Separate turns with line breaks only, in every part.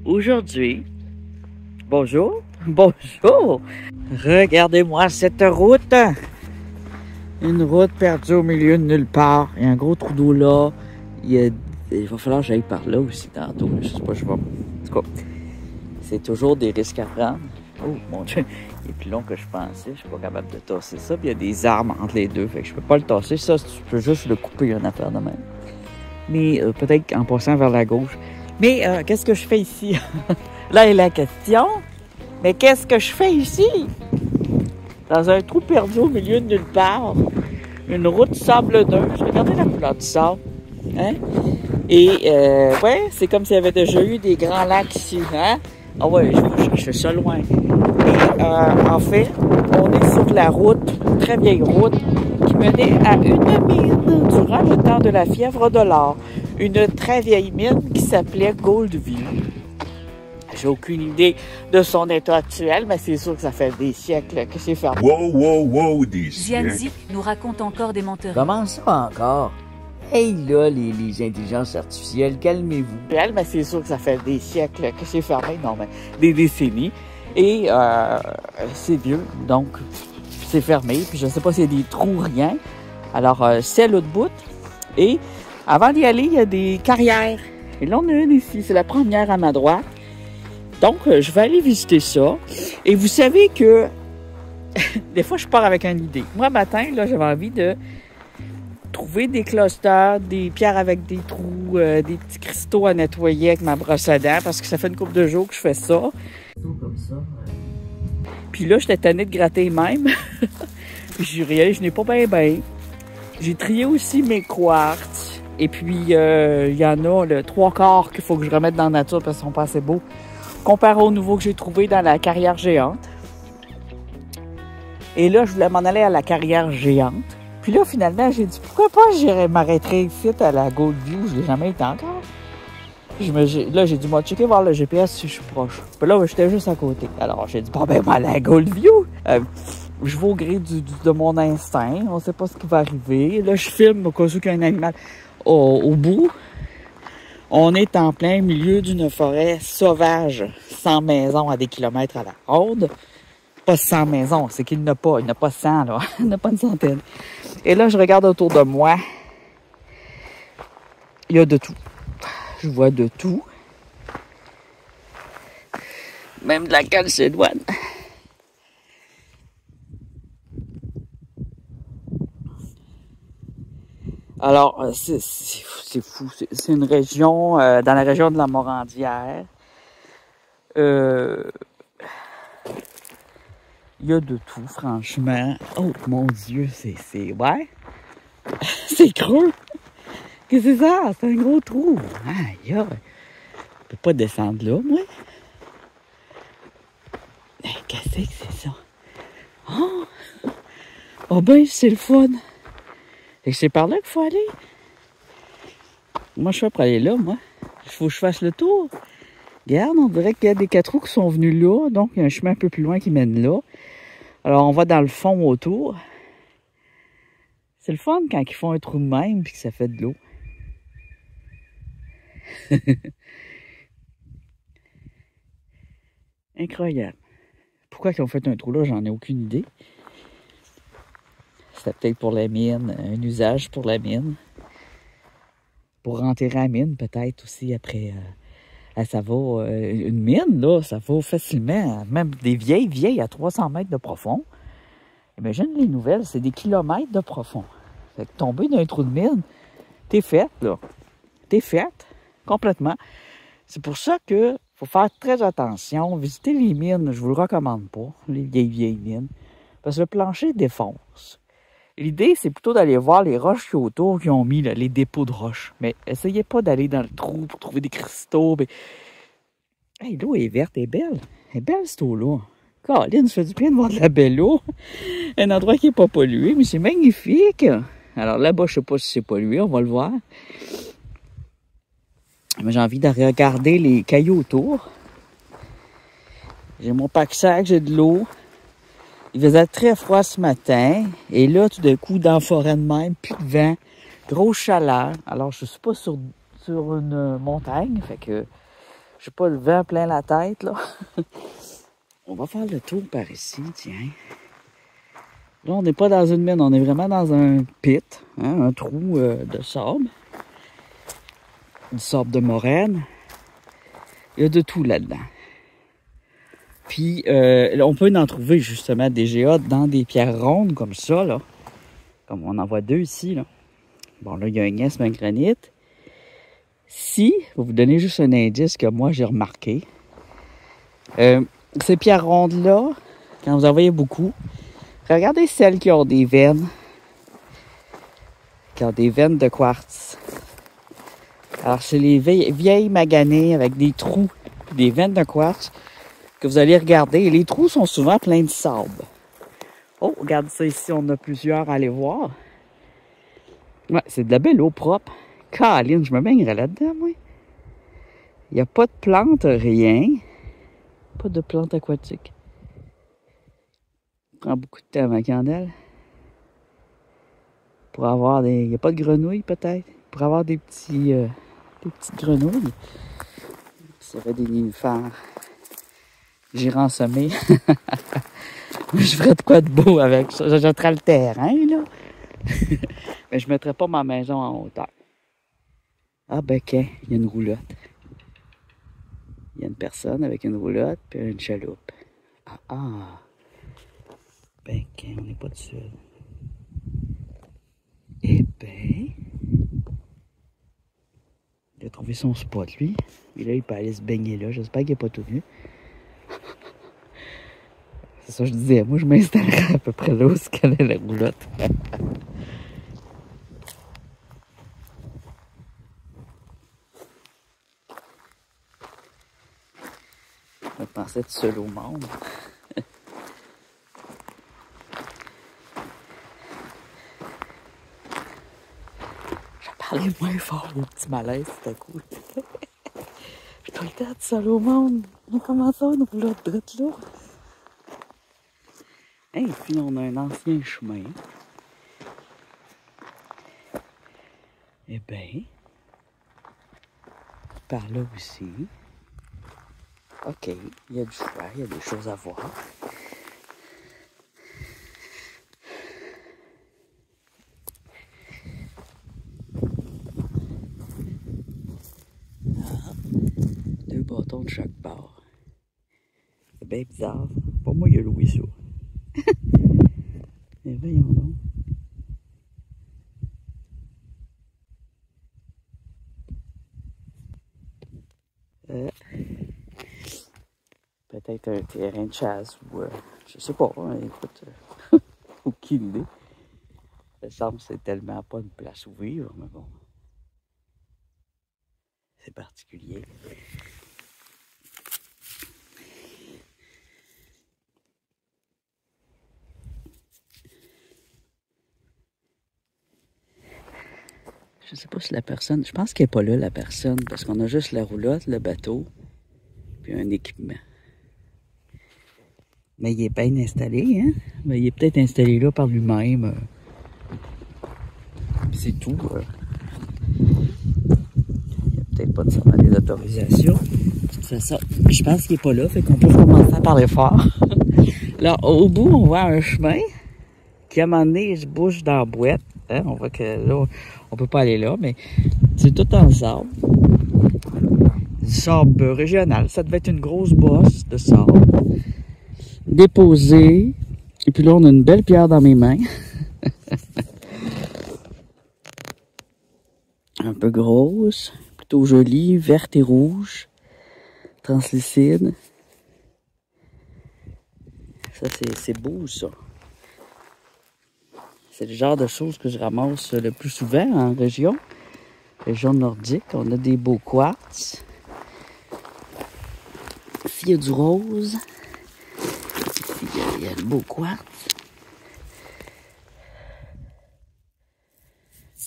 Aujourd'hui, bonjour, bonjour, regardez-moi cette route, une route perdue au milieu de nulle part, il y a un gros trou d'eau là, il va falloir que j'aille par là aussi tantôt, je sais pas, je vais, en tout cas, c'est toujours des risques à prendre. Oh mon Dieu, il est plus long que je pensais, je suis pas capable de tasser ça, puis il y a des arbres entre les deux, fait que je peux pas le tasser, ça, tu peux juste le couper, une affaire de même. Mais peut-être en passant vers la gauche. Mais qu'est-ce que je fais ici? Là est la question. Mais qu'est-ce que je fais ici? Dans un trou perdu au milieu de nulle part. Une route sableuse. Regardez la couleur du sable. Hein? Et ouais, c'est comme s'il y avait déjà eu des grands lacs ici. Hein? Ah ouais, je fais ça loin. Et en fait, on est sur la route, une très vieille route, qui menait à une mine durant le temps de la fièvre de l'or. Une très vieille mine qui s'appelait Goldview. J'ai aucune idée de son état actuel, mais c'est sûr que ça fait des siècles que c'est fermé.
Wow, des siècles.
Jianzi nous raconte encore des menteurs.
Comment ça encore? Hey là, les intelligences artificielles, calmez-vous. Mais c'est sûr que ça fait des siècles que c'est fermé, non mais des décennies. Et c'est vieux, donc c'est fermé. Puis je ne sais pas s'il y a des trous, rien. Alors c'est l'autre bout. Et avant d'y aller, il y a des carrières. Et là, on a une ici. C'est la première à ma droite. Donc, je vais aller visiter ça. Et vous savez que des fois, je pars avec une idée. Moi, matin, là, j'avais envie de trouver des clusters, des pierres avec des trous, des petits cristaux à nettoyer avec ma brosse à dents, parce que ça fait une couple de jours que je fais ça. Comme ça. Puis là, j'étais tannée de gratter même. Puis je n'ai pas bien. J'ai trié aussi mes quartz. Et puis, il y en a le 3/4 qu'il faut que je remette dans la nature parce qu'ils sont pas assez beaux. Comparé aux nouveaux que j'ai trouvés dans la carrière géante. Et là, je voulais m'en aller à la carrière géante. Puis là, finalement, j'ai dit, pourquoi pas j'irais m'arrêter ici à la Goldview? Je l'ai jamais été encore. Là, j'ai dit, moi, checker voir le GPS si je suis proche. Puis là, j'étais juste à côté. Alors, j'ai dit, bon, ben, moi, la Goldview. Je vais au gré de mon instinct. On sait pas ce qui va arriver. Là, je filme au cas où il y a un animal. Au bout, on est en plein milieu d'une forêt sauvage, sans maison à des kilomètres à la ronde. Pas 100 maisons, c'est qu'il n'y en a pas. Il n'y en a pas 100, là. Il n'y en a pas une centaine. Et là, je regarde autour de moi. Il y a de tout. Je vois de tout. Même de la calcédoine. Alors, c'est fou. C'est une région, dans la région de la Morandière. Il y a de tout, franchement. Oh, mon Dieu, ouais. C'est creux. Qu'est-ce que c'est ça? C'est un gros trou. Aïe, je peux pas descendre là, moi. Qu'est-ce que c'est ça? Oh ben, c'est le fun. Et c'est par là qu'il faut aller. Moi, je suis pour aller là, moi. Il faut que je fasse le tour. Regarde, on dirait qu'il y a des 4 roues qui sont venus là. Donc, il y a un chemin un peu plus loin qui mène là. Alors, on va dans le fond autour. C'est le fun quand ils font un trou de même puis que ça fait de l'eau. Incroyable. Pourquoi ils ont fait un trou là, j'en ai aucune idée. C'était peut-être pour la mine, un usage pour la mine. Pour enterrer la mine, peut-être aussi après. Ça va, une mine, là, ça va facilement, même des vieilles à 300 mètres de profond. Imagine les nouvelles, c'est des kilomètres de profond. Fait que tomber dans un trou de mine, t'es faite, là. T'es faite, complètement. C'est pour ça que faut faire très attention. Visiter les mines, je vous le recommande pas, les vieilles mines. Parce que le plancher défonce. L'idée, c'est plutôt d'aller voir les roches qui autour qui ont mis là, les dépôts de roches. Mais essayez pas d'aller dans le trou pour trouver des cristaux. Mais... Hey, l'eau est verte, elle est belle. Elle est belle, cette eau-là. Caroline, ça fait du bien de voir de la belle eau. Un endroit qui n'est pas pollué, mais c'est magnifique. Alors là-bas, je sais pas si c'est pollué, on va le voir. Mais j'ai envie de regarder les cailloux autour. J'ai mon pack-sac, j'ai de l'eau. Il faisait très froid ce matin. Et là, tout d'un coup, dans la forêt de même, plus de vent, grosse chaleur. Alors, je suis pas sur une montagne, fait que J'ai pas le vent plein la tête, là. On va faire le tour par ici, tiens. Là, on n'est pas dans une mine, on est vraiment dans un pit, hein, un trou de sable. Du sable de moraine. Il y a de tout là-dedans. Puis, on peut en trouver justement des géodes dans des pierres rondes comme ça, là. Comme on en voit deux ici, là. Bon, là, il y a un gneiss, un granit. Si, je vais vous donner juste un indice que moi, j'ai remarqué. Ces pierres rondes-là, quand vous en voyez beaucoup, regardez celles qui ont des veines. Qui ont des veines de quartz. Alors, c'est les vieilles maganées avec des trous, des veines de quartz que vous allez regarder. Et les trous sont souvent pleins de sable. Oh, regarde ça ici, on a plusieurs à aller voir. Ouais, c'est de la belle eau propre. Caline, je me baignerais là-dedans, moi. Il n'y a pas de plantes, rien. Pas de plantes aquatiques. Ça prend beaucoup de temps, ma candelle. Pour avoir des... Il n'y a pas de grenouilles, peut-être. Pour avoir des petites grenouilles. Ça fait des nénuphars. J'irai en semer. Je ferais de quoi de beau avec ça. Je jetterais le terrain, là. Mais je ne mettrais pas ma maison en hauteur. Ah, ben, il y a une roulotte. Il y a une personne avec une roulotte puis une chaloupe. Ah. Ben, on n'est pas tout seul. Eh ben. Il a trouvé son spot, lui. Et là, il peut aller se baigner là. J'espère qu'il n'est pas tout nu. C'est ça que je disais. Moi, je m'installerais à peu près là où est la roulotte. Je pensais être seul au monde. Je parlais moins fort, le petit malaise, c'était cool. Je suis tout le temps seul au monde. On commence à une roulotte droite là. Et puis on a un ancien chemin. Eh bien, par là aussi. OK, il y a du choix, il y a des choses à voir. Ah, deux bâtons de chaque part. C'est bien bizarre. Pas moi, il a loué ça. Mais voyons donc. Peut-être un terrain de chasse ou je sais pas, hein, écoute, aucune idée. Ça semble que c'est tellement pas une place où vivre, mais bon. C'est particulier. Je sais pas si la personne... Je pense qu'elle n'est pas là, la personne, parce qu'on a juste la roulotte, le bateau, puis un équipement. Mais il est bien installé, hein? Mais il est peut-être installé là par lui-même. C'est tout. Il n'y a peut-être pas nécessairement des autorisations. C'est ça. Je pense qu'il n'est pas là, fait qu'on peut commencer à parler fort. Là, au bout, on voit un chemin qui, à un moment donné, se bouge dans la boîte. Hein? On voit que là, on peut pas aller là, mais c'est tout en sable. Du sable régional. Ça devait être une grosse bosse de sable. Déposée. Et puis là, on a une belle pierre dans mes mains. Un peu grosse. Plutôt jolie. Verte et rouge. Translucide. Ça, c'est beau, ça. C'est le genre de choses que je ramasse le plus souvent en région nordique. On a des beaux quartz. Ici, il y a du rose. Ici, il y a le beau quartz.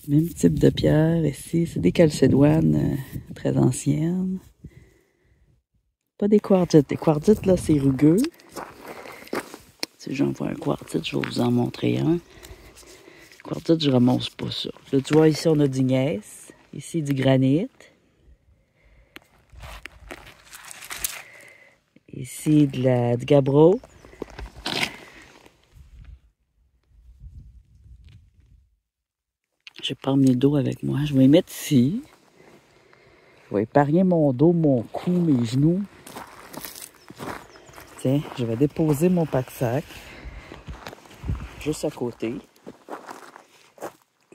Même type de pierre ici. C'est des calcédoines très anciennes. Pas des quartzites. Les quartzites, là, c'est rugueux. Si j'en vois un quartzite, je vais vous en montrer un. Quartzite, je ramasse pas ça. Là, tu vois, ici, on a du gneiss. Ici, du granit. Ici, du gabbro. Je vais prendre mes dos avec moi. Je vais les mettre ici. Je vais épargner mon dos, mon cou, mes genoux. Tiens, je vais déposer mon pack-sac juste à côté.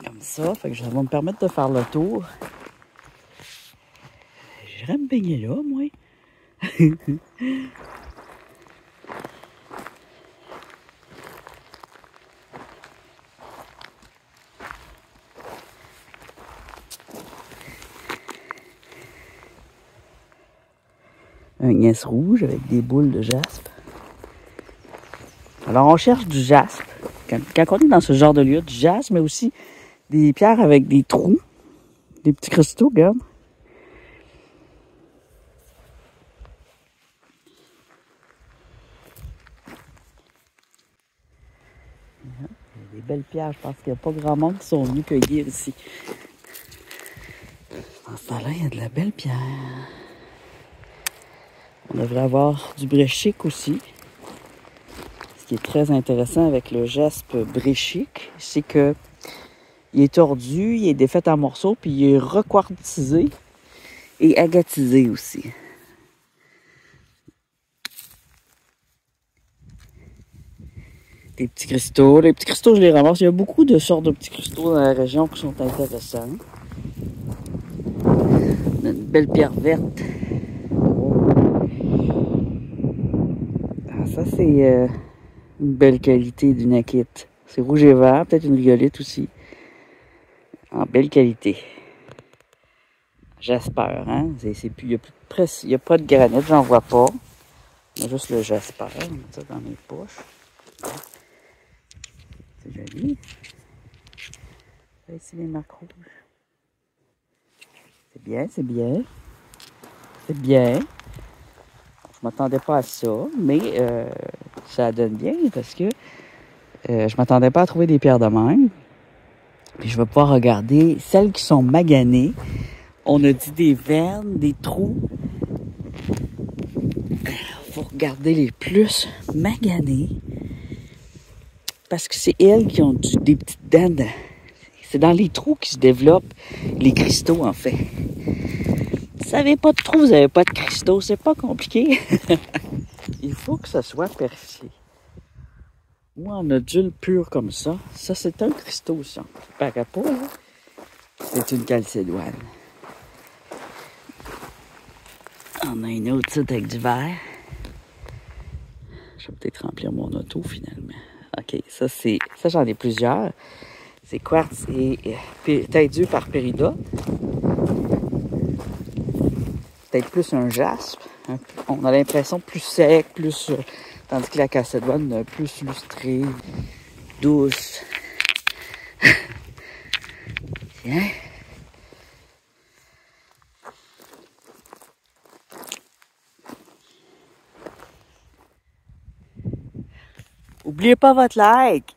Comme ça, fait que ça va me permettre de faire le tour. J'irais me baigner là, moi. Un gneiss rouge avec des boules de jaspe. Alors, on cherche du jaspe. Quand on est dans ce genre de lieu, du jaspe, mais aussi des pierres avec des trous. Des petits cristaux, regarde. Des belles pierres. Je pense qu'il n'y a pas grand monde qui sont venus cueillir ici. Dans ce temps-là, il y a de la belle pierre. On devrait avoir du bréchic aussi. Ce qui est très intéressant avec le jaspe bréchic, c'est que il est tordu, il est défait en morceaux, puis il est requartisé et agatisé aussi. Des petits cristaux. Les petits cristaux, je les ramasse. Il y a beaucoup de sortes de petits cristaux dans la région qui sont intéressants. On a une belle pierre verte. Ah, ça, c'est une belle qualité d'une akite. C'est rouge et vert, peut-être une rigolite aussi. En belle qualité. Jasper, hein? Il n'y a pas de granit, j'en vois pas. Il y a juste le jasper. On met ça dans mes poches. C'est joli. Là, ici, les marques rouges. C'est bien, c'est bien. C'est bien. Je m'attendais pas à ça, mais ça donne bien parce que je m'attendais pas à trouver des pierres de même. Puis je vais pouvoir regarder celles qui sont maganées. On a dit des vernes, des trous. Il faut regarder les plus maganées. Parce que c'est elles qui ont des petites dents. C'est dans les trous qui se développent les cristaux, en fait. Vous n'avez pas de trous, vous n'avez pas de cristaux. C'est pas compliqué. Il faut que ça soit percé. Ou en nodule pur comme ça. Ça, c'est un cristaux, ça. Paraît pas, là. C'est une calcédoine. On a une autre site avec du verre. Je vais peut-être remplir mon auto, finalement. OK, ça, j'en ai plusieurs. C'est quartz et teintu par péridote. Peut-être plus un jaspe. On a l'impression plus sec, plus... tandis que la calcédoine, plus lustrée, douce. Tiens. N'oubliez pas votre like.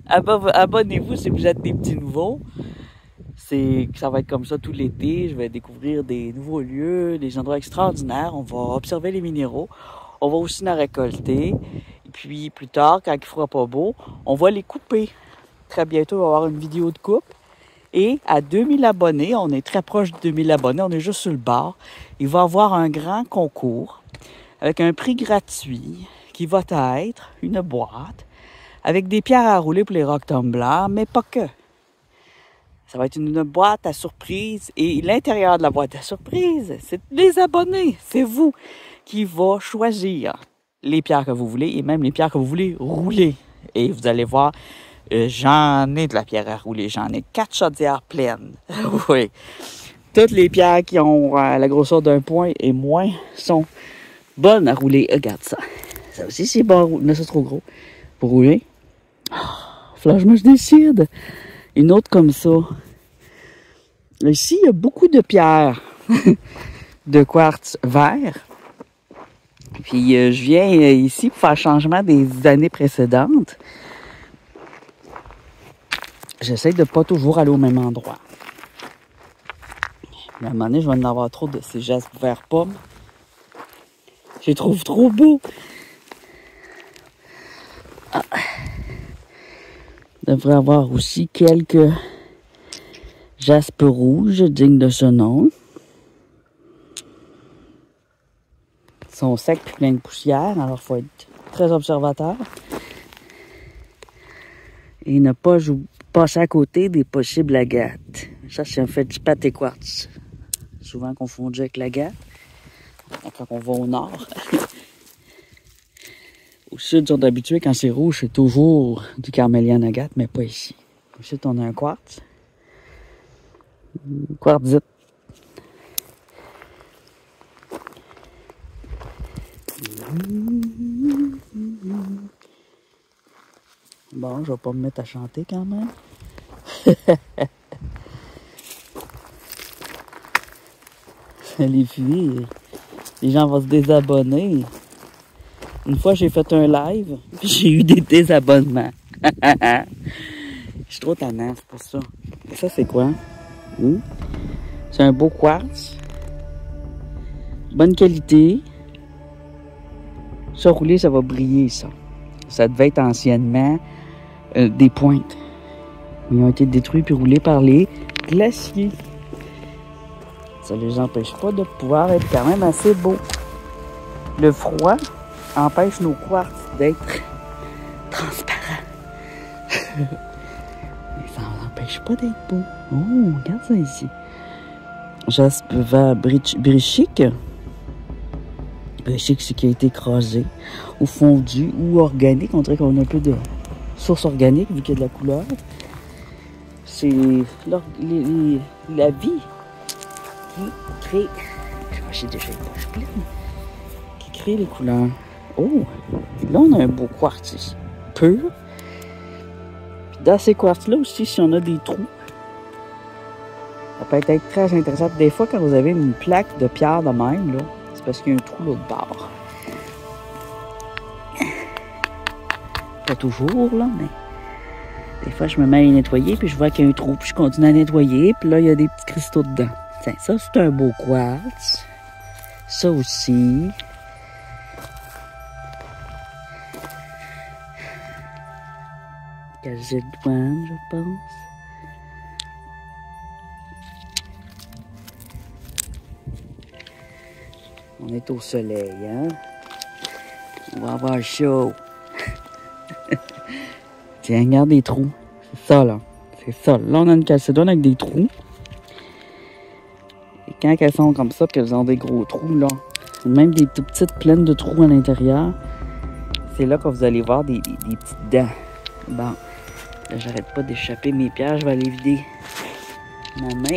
Abonnez-vous si vous êtes des petits nouveaux. Ça va être comme ça tout l'été. Je vais découvrir des nouveaux lieux, des endroits extraordinaires. On va observer les minéraux. On va aussi en récolter. Et puis plus tard, quand il fera pas beau, on va les couper. Très bientôt, on va avoir une vidéo de coupe. Et à 2000 abonnés, on est très proche de 2000 abonnés, on est juste sur le bord. Il va y avoir un grand concours avec un prix gratuit qui va être une boîte avec des pierres à rouler pour les rocs tumblers, mais pas que. Ça va être une boîte à surprise et l'intérieur de la boîte à surprise, c'est les abonnés. C'est vous qui va choisir les pierres que vous voulez et même les pierres que vous voulez rouler. Et vous allez voir, j'en ai de la pierre à rouler. J'en ai 4 chaudières pleines. Oui. Toutes les pierres qui ont la grosseur d'un point et moins sont bonnes à rouler. Regarde ça. Ça aussi, c'est bon. Non, c'est trop gros pour rouler. Faut que je me décide. Une autre comme ça. Ici, il y a beaucoup de pierres de quartz vert. Puis, je viens ici pour faire changement des années précédentes. J'essaie de pas toujours aller au même endroit. Mais à un moment donné, je vais en avoir trop de ces jaspes vert pomme. Je les trouve trop beaux. Ah. Il devrait avoir aussi quelques jaspes rouges dignes de ce nom. Ils sont secs et pleins de poussière, alors il faut être très observateur. Et ne pas passer à côté des possibles agates. Ça, c'est un fait du pâté quartz. Souvent confondu avec l'agate. Quand on va au nord. Au sud, ils sont habitués, quand c'est rouge, c'est toujours du carmélien agate, mais pas ici. Au sud, on a un quartz. Quartzite. Bon, je vais pas me mettre à chanter quand même. Les filles, les gens vont se désabonner. Une fois, j'ai fait un live, puis j'ai eu des désabonnements. Je suis trop tannant, c'est pour ça. Et ça, c'est quoi? C'est un beau quartz. Bonne qualité. Ça, roulé, ça va briller, ça. Ça devait être anciennement des pointes. Ils ont été détruits puis roulés par les glaciers. Ça ne les empêche pas de pouvoir être quand même assez beaux. Le froid empêche nos quartz d'être transparents. Mais ça n'empêche pas d'être beau. Oh, regarde ça ici. Jaspe vert brichique. Brichique, c'est qui a été écrasé ou fondu ou organique. On dirait qu'on a un peu de source organique vu qu'il y a de la couleur. C'est la vie qui crée. J'ai déjà une poche pleine. Qui crée les couleurs. Oh! Là, on a un beau quartz ici. Pur. Puis dans ces quartz-là aussi, si on a des trous, ça peut être très intéressant. Des fois, quand vous avez une plaque de pierre de même, là, c'est parce qu'il y a un trou l'autre bord. Pas toujours, là, mais des fois, je me mets à les nettoyer, puis je vois qu'il y a un trou, puis je continue à nettoyer, puis là, il y a des petits cristaux dedans. Tiens, ça, c'est un beau quartz. Ça aussi. Calcédoine, je pense. On est au soleil, hein? On va avoir chaud. Tiens, regarde les trous. C'est ça, là. C'est ça. Là, on a une calcédoine avec des trous. Et quand elles sont comme ça, qu'elles ont des gros trous, là, même des tout petites pleines de trous à l'intérieur, c'est là que vous allez voir des petites dents. Bon. Là, j'arrête pas d'échapper mes pierres. Je vais aller vider ma main.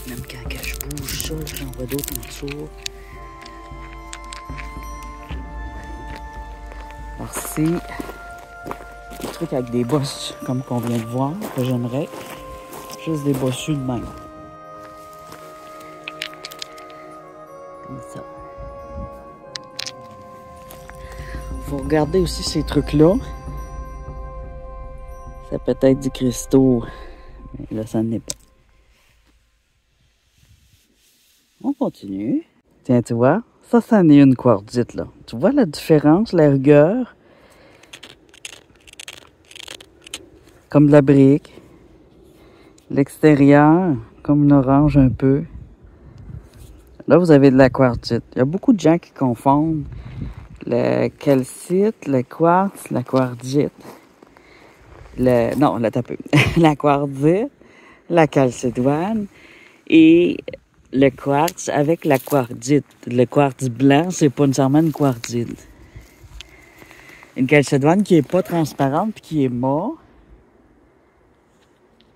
Même quand je bouge ça, j'en vois d'autres en dessous. Alors, c'est des trucs avec des bosses, comme qu'on vient de voir, que j'aimerais. Juste des bossus de même. Comme ça. Faut regarder aussi ces trucs-là. Ça peut être du cristaux, mais là, ça n'est pas. On continue. Tiens, tu vois, ça en est une quartzite, là. Tu vois la différence, la rigueur? Comme de la brique. L'extérieur, comme une orange un peu. Là, vous avez de la quartzite. Il y a beaucoup de gens qui confondent le calcite, le quartz, la quartzite. Non, là, t'as peu. La quartzite, la calcédoine et le quartz avec la quartzite. Le quartz blanc, c'est pas nécessairement une quartzite. Une calcédoine qui est pas transparente puis qui est mort,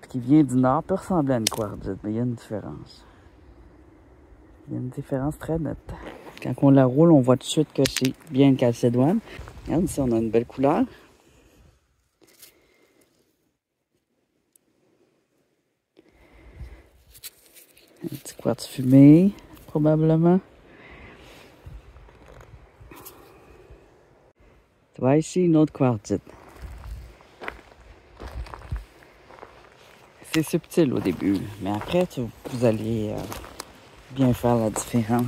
qui vient du nord, peut ressembler à une quartzite, mais il y a une différence. Il y a une différence très nette. Quand on la roule, on voit tout de suite que c'est bien une calcédoine. Regarde ici, on a une belle couleur. Un petit quartz fumé, probablement. Tu vois ici une autre quartzite. C'est subtil au début, mais après, vous allez bien faire la différence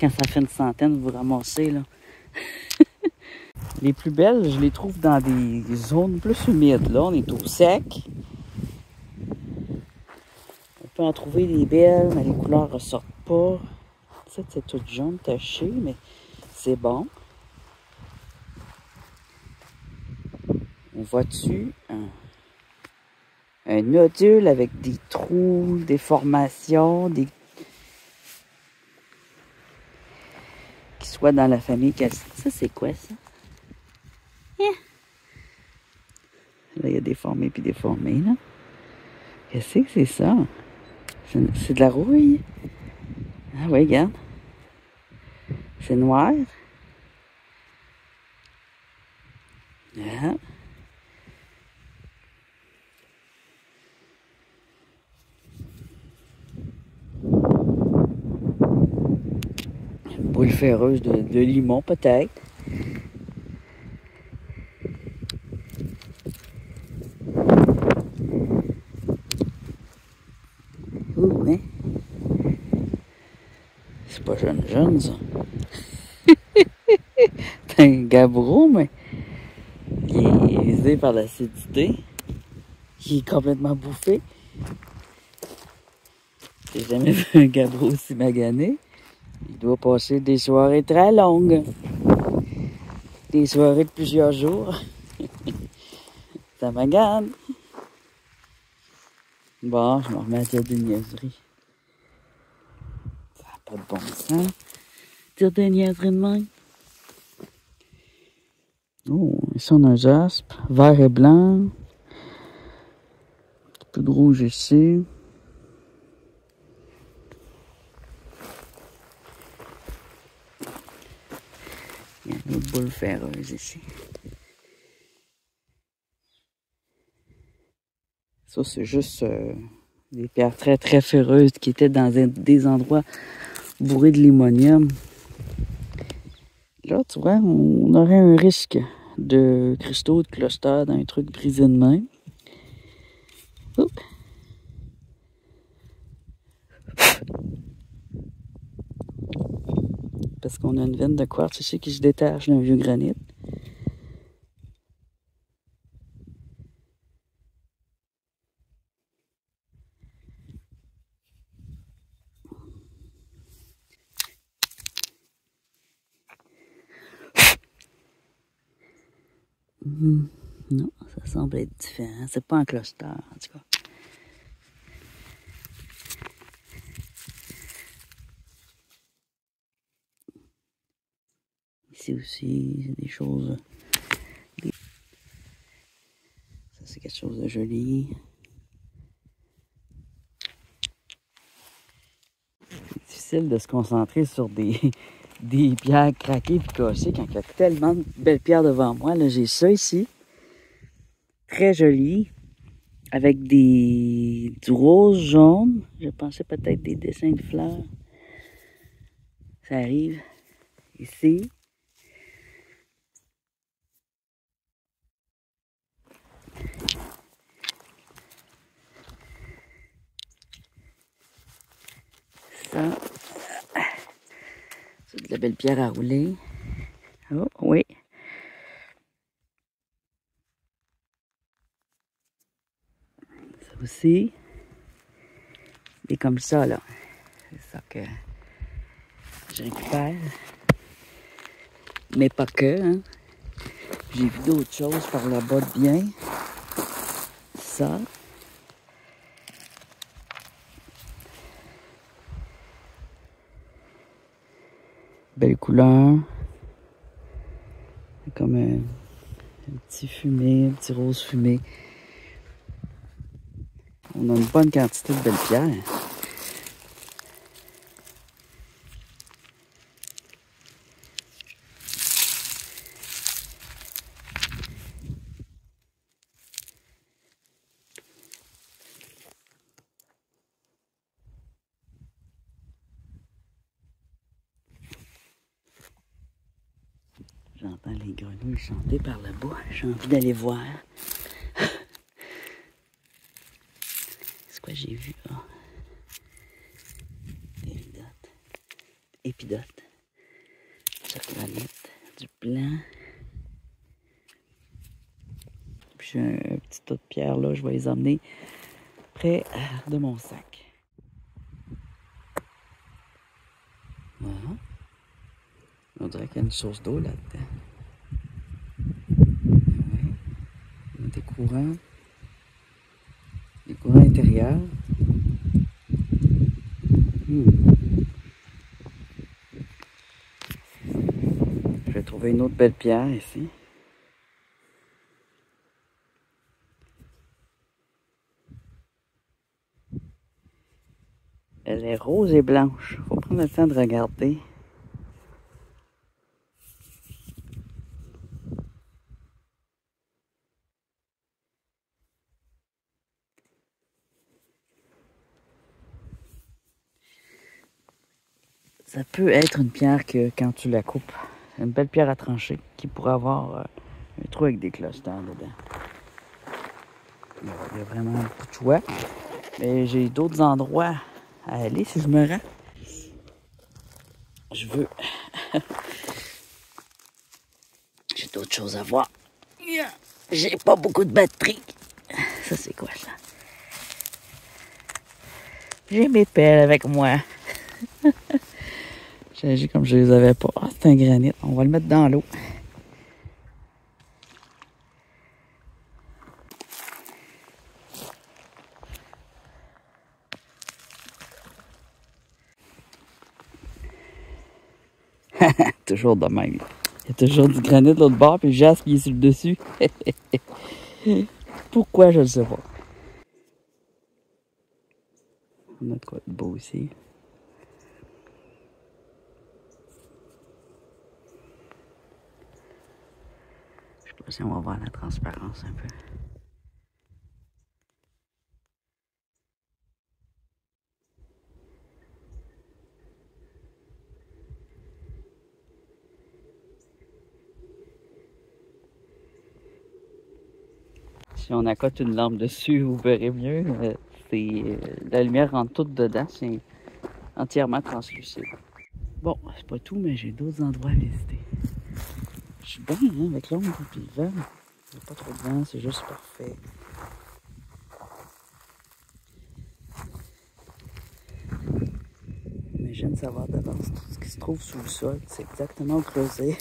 quand ça fait une centaine, vous ramassez, là. Les plus belles, je les trouve dans des zones plus humides. Là, on est au sec. On peut en trouver des belles, mais les couleurs ne ressortent pas. Ça, c'est tout jaune taché, mais c'est bon. On voit dessus un nodule avec des trous, des formations, qui soient dans la famille calcite. Ça, c'est quoi, ça? Là, il y a déformé puis déformé, là. Qu'est-ce que c'est ça? C'est de la rouille. Ah oui, regarde. C'est noir. Ah. Une boule ferreuse de limon, peut-être. Ouh, hein? C'est pas jeune, ça. C'est un gabbro, mais il est visé par l'acidité. Il est complètement bouffé. J'ai jamais vu un gabbro aussi magané. Il doit passer des soirées très longues. Des soirées de plusieurs jours. Ça magane. Bon, je me remets à dire des niaiseries. Ça n'a pas de bon sens. Dire des niaiseries de même. Oh, ici on a un jaspe. Vert et blanc. Un petit peu de rouge ici. Il y a une autre boule ferreuse ici. Ça, c'est juste des pierres très, très ferreuses qui étaient dans des endroits bourrés de limonium. Là, tu vois, on aurait un risque de cristaux de cluster dans un truc brisé de même. Oups. Parce qu'on a une veine de quartz ici qui se détache d'un vieux granit. Non, ça semble être différent. C'est pas un cluster, en tout cas. Ici aussi, c'est des choses... Ça, c'est quelque chose de joli. C'est difficile de se concentrer sur des pierres craquées et cassées quand il y a tellement de belles pierres devant moi. Là, j'ai ça ici. Très joli. Avec du rose jaune. Je pensais peut-être des dessins de fleurs. Ça arrive ici. Ça. C'est de la belle pierre à rouler. Oh, oui. Ça aussi. Et comme ça, là. C'est ça que je récupère. Mais pas que, hein. J'ai vu d'autres choses par là-bas de bien. Ça. Belle couleur. Comme un petit fumé, un petit rose fumé. On a une bonne quantité de belles pierres. J'entends les grenouilles chanter par là-bas. J'ai envie d'aller voir. C'est quoi j'ai vu? Ah. Épidote. palette, du blanc. Puis j'ai un petit tas de pierres là, je vais les emmener près de mon sac. Voilà. On dirait qu'il y a une source d'eau là-dedans. Ouais. Il y a des courants intérieurs. Je vais trouver une autre belle pierre ici. Elle est rose et blanche. Faut prendre le temps de regarder. Ça peut être une pierre que quand tu la coupes, une belle pierre à trancher qui pourrait avoir un trou avec des clusters dedans. Il y a vraiment beaucoup de choix. Mais j'ai d'autres endroits à aller si je me rends. Je veux... J'ai d'autres choses à voir. J'ai pas beaucoup de batterie. Ça, c'est quoi ça? J'ai mes pelles avec moi. J'ai agi comme je les avais pas. Ah, c'est un granit. On va le mettre dans l'eau. Toujours de même. Il y a toujours du granit de l'autre bord, puis le jaspe qui est sur le dessus. Pourquoi, je ne sais pas. On a de quoi de beau ici. Je sais pas si on va voir la transparence un peu. Si on accote une lampe dessus, vous verrez mieux. La lumière rentre toute dedans. C'est entièrement translucide. Bon, c'est pas tout, mais j'ai d'autres endroits à visiter. Je suis bien hein, avec l'ombre et le vent. Il n'y a pas trop de vent, c'est juste parfait. Mais j'aime savoir d'avance tout ce qui se trouve sous le sol. C'est exactement creusé.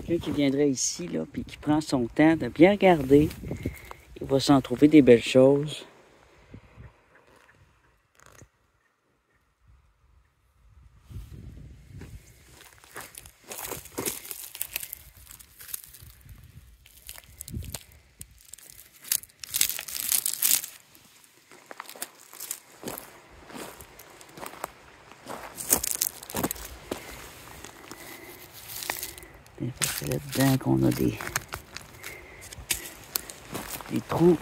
Quelqu'un qui viendrait ici, là, puis qui prend son temps de bien regarder, il va s'en trouver des belles choses. C'est là-dedans qu'on a des trous,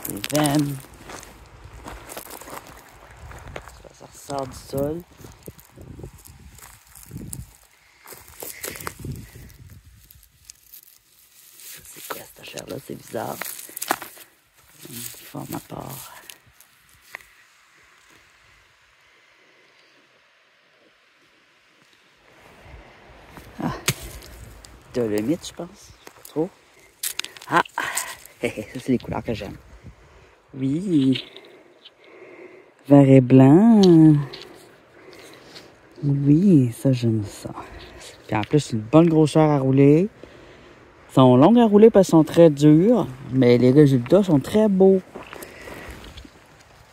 des veines. Ça ressort du sol. C'est quoi cette chair-là? C'est bizarre. Une forme à part. Dolomite, je pense. Pas trop. Ah! Ça, c'est les couleurs que j'aime. Oui. Vert et blanc. Oui, ça, j'aime ça. Puis en plus, une bonne grosseur à rouler. Ils sont longues à rouler parce qu'ils sont très durs. Mais les résultats sont très beaux.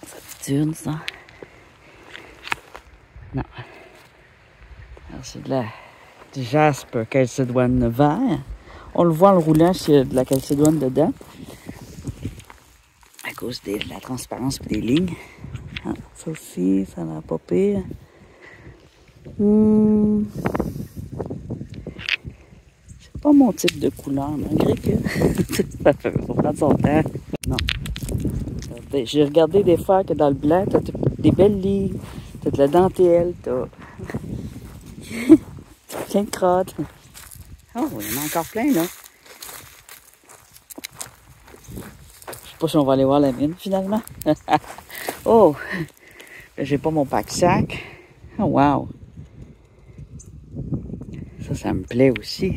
Ça tourne, ça. Non. Alors, c'est de du jaspe calcédoine vert. On le voit en le roulant s'il y a de la calcédoine dedans. À cause de la transparence et des lignes. Ah, ça aussi, ça n'a pas pire. C'est pas mon type de couleur, malgré que ça fait prendre son temps. Non. J'ai regardé des fois que dans le blanc, t'as des belles lignes, t'as de la dentelle, t'as plein de crottes. Oh, il y en a encore plein, là. Je sais pas si on va aller voir la mine, finalement. Oh! Là, j'ai pas mon pack-sac. Oh, wow! Ça me plaît aussi.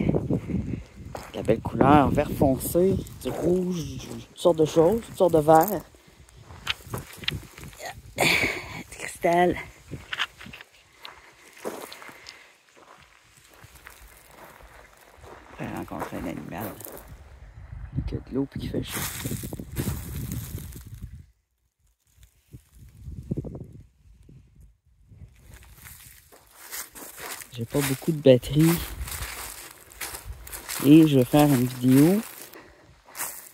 La belle couleur, vert foncé, du rouge, toutes sortes de choses, toutes sortes de verre. Du cristal. On va rencontrer un animal qui a de l'eau et qui fait chaud. J'ai pas beaucoup de batterie. Et je vais faire une vidéo.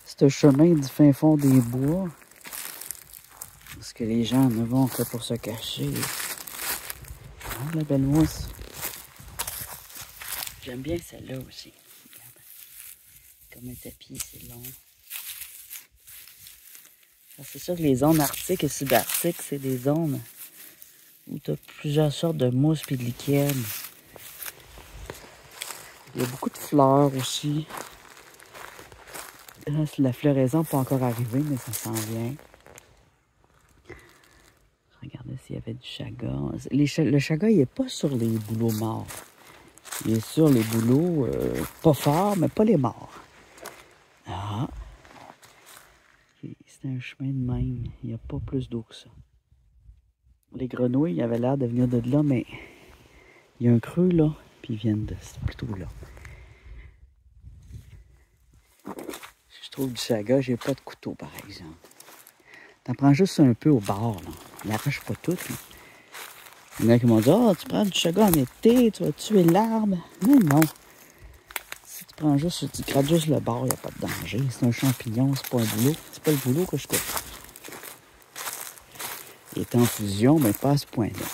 C'est un chemin du fin fond des bois. Parce que les gens ne vont que pour se cacher. Oh, la belle mousse. J'aime bien celle-là aussi. Regarde. Comme un tapis, c'est long. C'est sûr que les zones arctiques et subarctiques, c'est des zones où tu as plusieurs sortes de mousse et de liquide. Il y a beaucoup de fleurs aussi. Là, la floraison n'est pas encore arrivée, mais ça s'en vient. Regardez s'il y avait du chaga. Le chaga, il n'est pas sur les bouleaux morts. Il est sur les bouleaux pas forts, mais pas les morts. Ah! C'est un chemin de même. Il n'y a pas plus d'eau que ça. Les grenouilles avaient l'air de venir de là, mais il y a un creux là, puis ils viennent de plutôt là. Si je trouve du chaga, j'ai pas de couteau par exemple. T'en prends juste un peu au bord, là. Il n'arrache pas tout. Là. Il y en a qui m'ont dit, oh, tu prends du chaga en été, tu vas tuer l'arbre. Mais non. Si tu prends juste, tu grattes juste le bord, il n'y a pas de danger. C'est un champignon, c'est pas un boulot. C'est pas le boulot que je coupe. Il est en fusion, mais pas à ce point-là.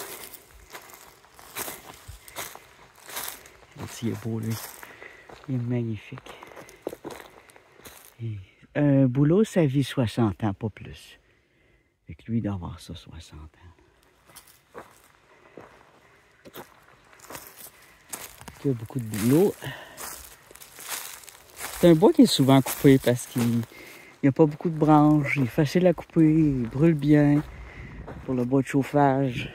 Il est beau, lui. Il est magnifique. Un boulot, ça vit 60 ans, pas plus. Fait que lui, il doit avoir ça 60 ans. Il y a beaucoup de boulot. C'est un bois qui est souvent coupé parce qu'il n'y a pas beaucoup de branches. Il est facile à couper, il brûle bien pour le bois de chauffage.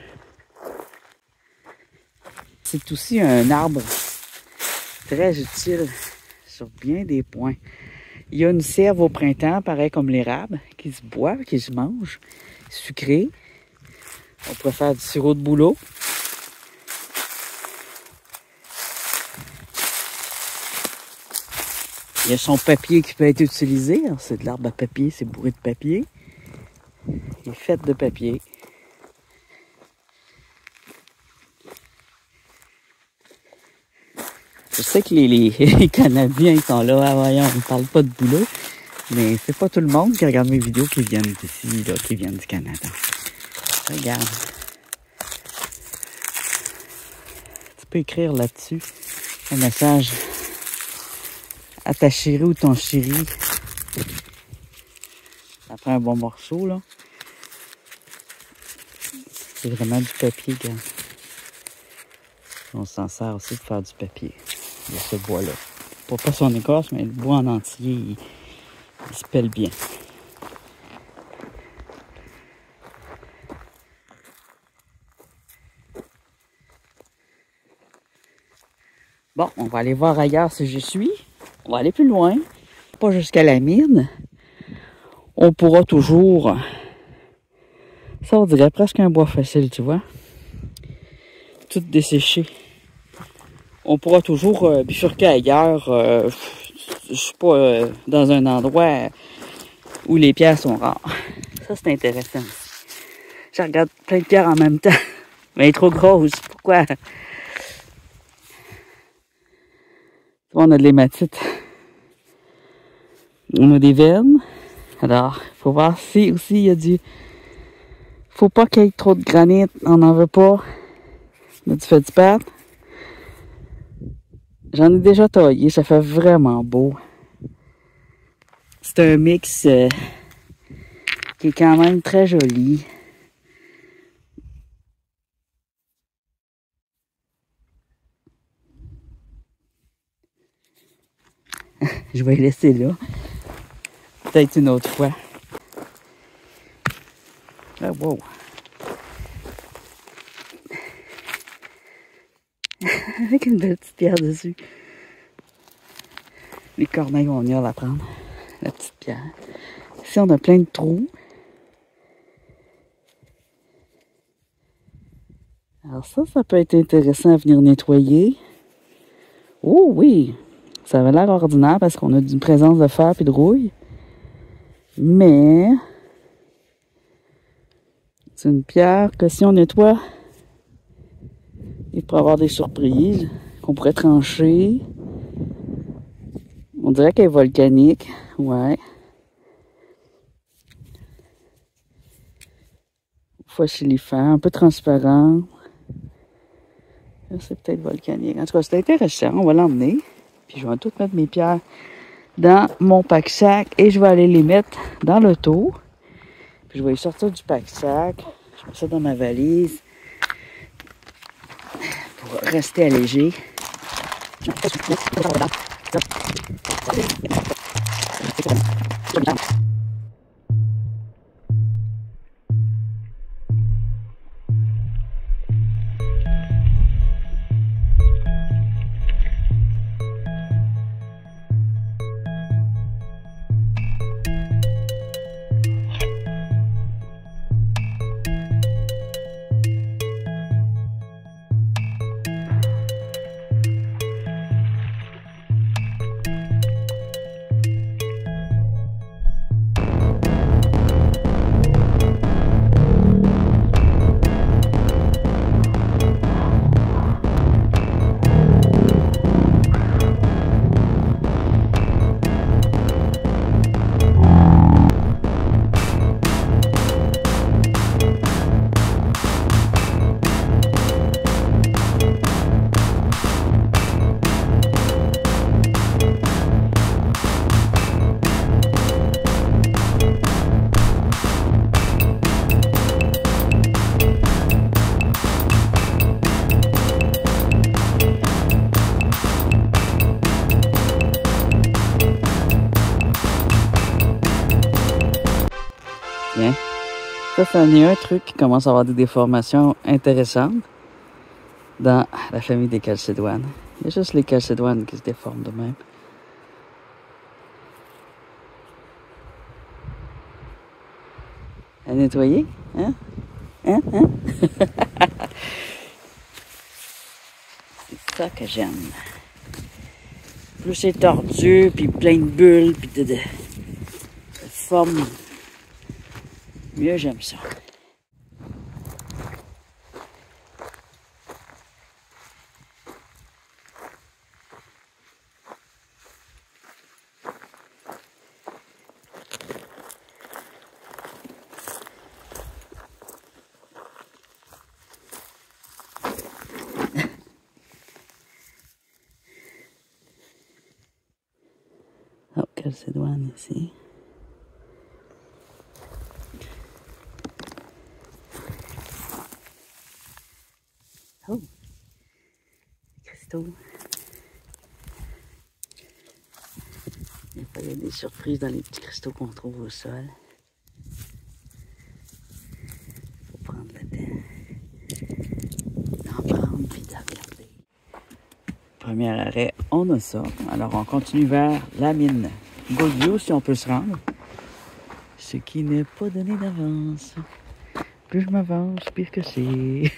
C'est aussi un arbre très utile sur bien des points. Il y a une sève au printemps, pareil comme l'érable, qui se boit, qui se mange, sucré. On pourrait faire du sirop de bouleau. Il y a son papier qui peut être utilisé. C'est de l'arbre à papier, c'est bourré de papier. Il est fait de papier. Je sais que les Canadiens sont là, ah, voyons, on ne parle pas de boulot, mais c'est pas tout le monde qui regarde mes vidéos qui viennent d'ici, là, qui viennent du Canada. Regarde. Tu peux écrire là-dessus un message à ta chérie ou ton chéri. Ça prend un bon morceau, là. C'est vraiment du papier, gars. On s'en sert aussi pour faire du papier. De ce bois-là. Pas son écorce, mais le bois en entier, il se pèle bien. Bon, on va aller voir ailleurs si je suis. On va aller plus loin. Pas jusqu'à la mine. On pourra toujours... Ça, on dirait presque un bois facile, tu vois. Tout desséché. On pourra toujours bifurquer ailleurs. Je suis pas dans un endroit où les pierres sont rares. Ça, c'est intéressant. Je regarde plein de pierres en même temps. Mais elle est trop grosse. Pourquoi? On a de l'hématite. On a des veines. Alors, il faut voir si aussi il y a du... Faut pas qu'il y ait trop de granit. On n'en veut pas. On a du féldspathe. J'en ai déjà taillé. Ça fait vraiment beau. C'est un mix qui est quand même très joli. Je vais les laisser là. Peut-être une autre fois. Ah, wow! Avec une belle petite pierre dessus. Les corneilles vont venir la prendre. La petite pierre. Ici, on a plein de trous. Alors ça peut être intéressant à venir nettoyer. Oh oui! Ça avait l'air ordinaire parce qu'on a une présence de fer et de rouille. Mais c'est une pierre que si on nettoie, il pourrait y avoir des surprises qu'on pourrait trancher. On dirait qu'elle est volcanique. Ouais. Fossilifère, un peu transparent. C'est peut-être volcanique. En tout cas, c'est intéressant. On va l'emmener. Puis je vais tout mettre mes pierres dans mon pack-sac et je vais aller les mettre dans l'auto. Puis je vais les sortir du pack-sac. Je mets ça dans ma valise pour rester allégé. Bien. Ça en est un truc qui commence à avoir des déformations intéressantes dans la famille des calcédoines. Il y a juste les calcédoines qui se déforment de même. À nettoyer, hein? Hein? C'est ça que j'aime. Plus c'est tordu, puis plein de bulles, puis de formes. Mieux j'aime ça. Oh, calcédoine ici. Oh, cristaux. Des fois, il y a des surprises dans les petits cristaux qu'on trouve au sol. Il faut prendre le temps d'en prendre puis de regarder. Premier arrêt, on a ça. Alors, on continue vers la mine Goldview, si on peut se rendre. Ce qui n'est pas donné d'avance. Plus je m'avance, pire que c'est.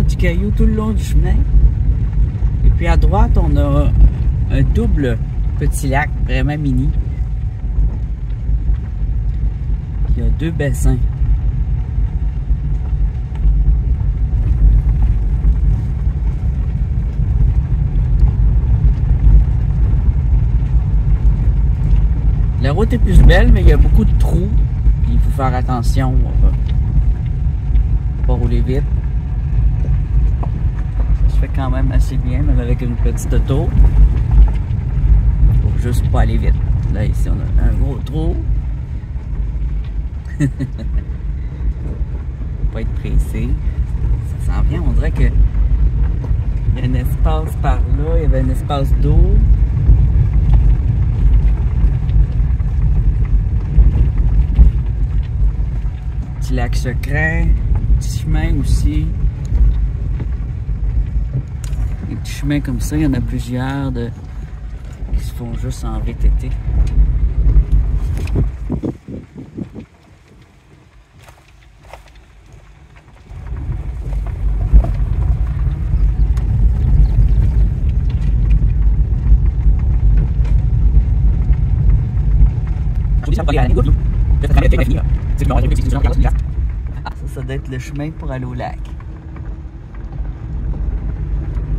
Du caillou tout le long du chemin. Et puis à droite, on a un double petit lac, vraiment mini. Il y a 2 bassins. La route est plus belle, mais il y a beaucoup de trous. Il faut faire attention. Pas rouler vite. Fait quand même assez bien, même avec une petite auto. Faut juste pas aller vite. Là, ici, on a un gros trou. Pas être pressé. Ça s'en vient, on dirait que il y a un espace par là, il y avait un espace d'eau. Petit lac secret, petit chemin aussi. Des petits chemins comme ça, il y en a plusieurs qui se font juste en VTT. Ça doit être le chemin pour aller au lac.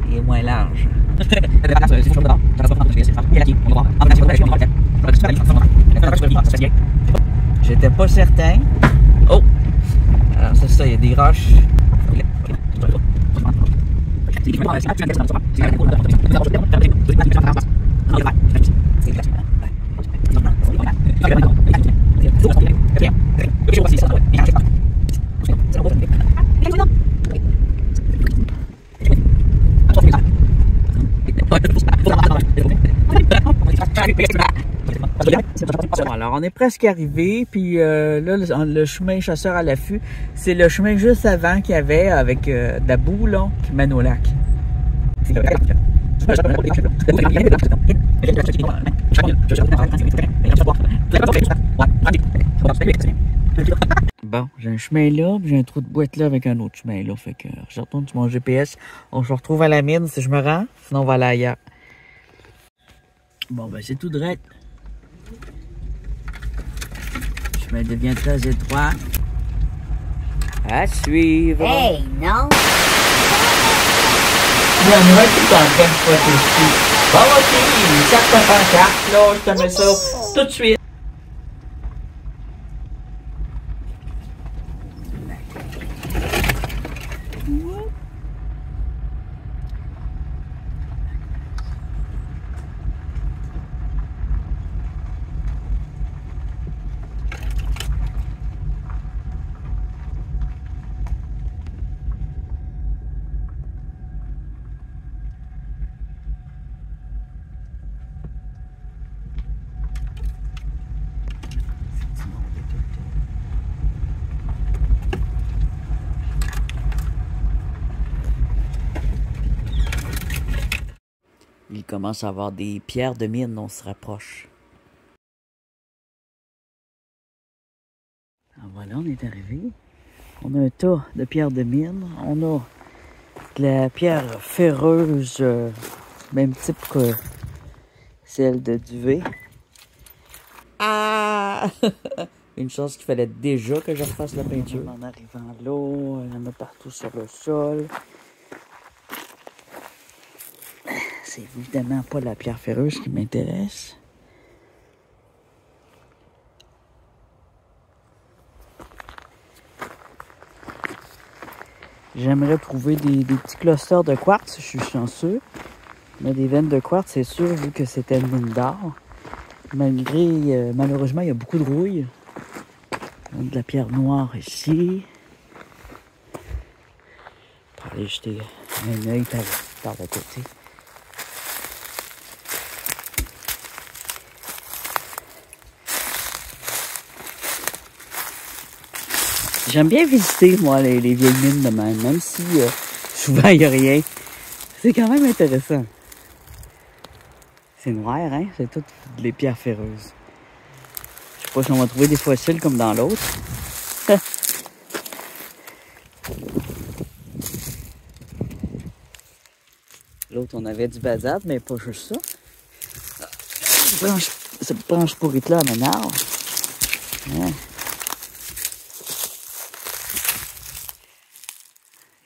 Il est moins large. J'étais pas certain. Oh! Alors c'est ça, il y a des roches. Bon, alors on est presque arrivé, puis là le chemin chasseur à l'affût, c'est le chemin juste avant qu'il y avait avec de la boue là, qui mène au lac. Bon, j'ai un chemin là, puis j'ai un trou de boîte là avec un autre chemin là, fait que je retourne sur mon GPS. On se retrouve à la mine si je me rends, sinon on va aller ailleurs. Bon, ben c'est tout droit. Le chemin devient très étroit. À suivre.
Hey, non!
Il y en a qui sont en train de protester. Bon, ok, une carte de pancarte, là, je te mets ça tout de suite. Il commence à avoir des pierres de mine, on se rapproche. Alors voilà, on est arrivé. On a un tas de pierres de mine. On a de la pierre ferreuse, même type que celle de duvet. Ah! Une chose qu'il fallait déjà que je refasse la peinture. En arrivant là, il y en a partout sur le sol. C'est évidemment pas la pierre ferreuse qui m'intéresse. J'aimerais trouver des petits clusters de quartz, je suis chanceux. Mais des veines de quartz, c'est sûr, vu que c'était une mine d'or. Malheureusement, il y a beaucoup de rouille. Il y a de la pierre noire ici. On va aller jeter un œil par le côté. J'aime bien visiter, moi, les vieilles mines de même si souvent il n'y a rien. C'est quand même intéressant. C'est noir, hein? C'est toutes les pierres ferreuses. Je sais pas si on va trouver des fossiles comme dans l'autre. L'autre, on avait du basalte, mais pas juste ça. Cette branche pourrite-là m'énerve. Ouais.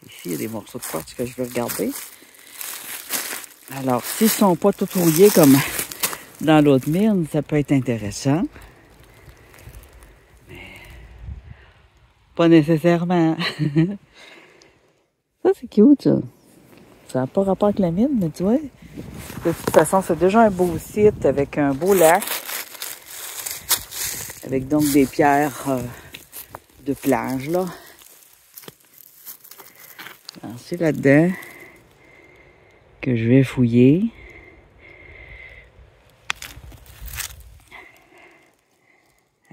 Ici, il y a des morceaux de quartz que je vais regarder. Alors, s'ils ne sont pas tout rouillés comme dans l'autre mine, ça peut être intéressant. Mais pas nécessairement. Ça, c'est cute, ça. Ça n'a pas rapport avec la mine, mais tu vois, de toute façon, c'est déjà un beau site avec un beau lac. Avec donc des pierres de plage, là. Alors, c'est là-dedans que je vais fouiller.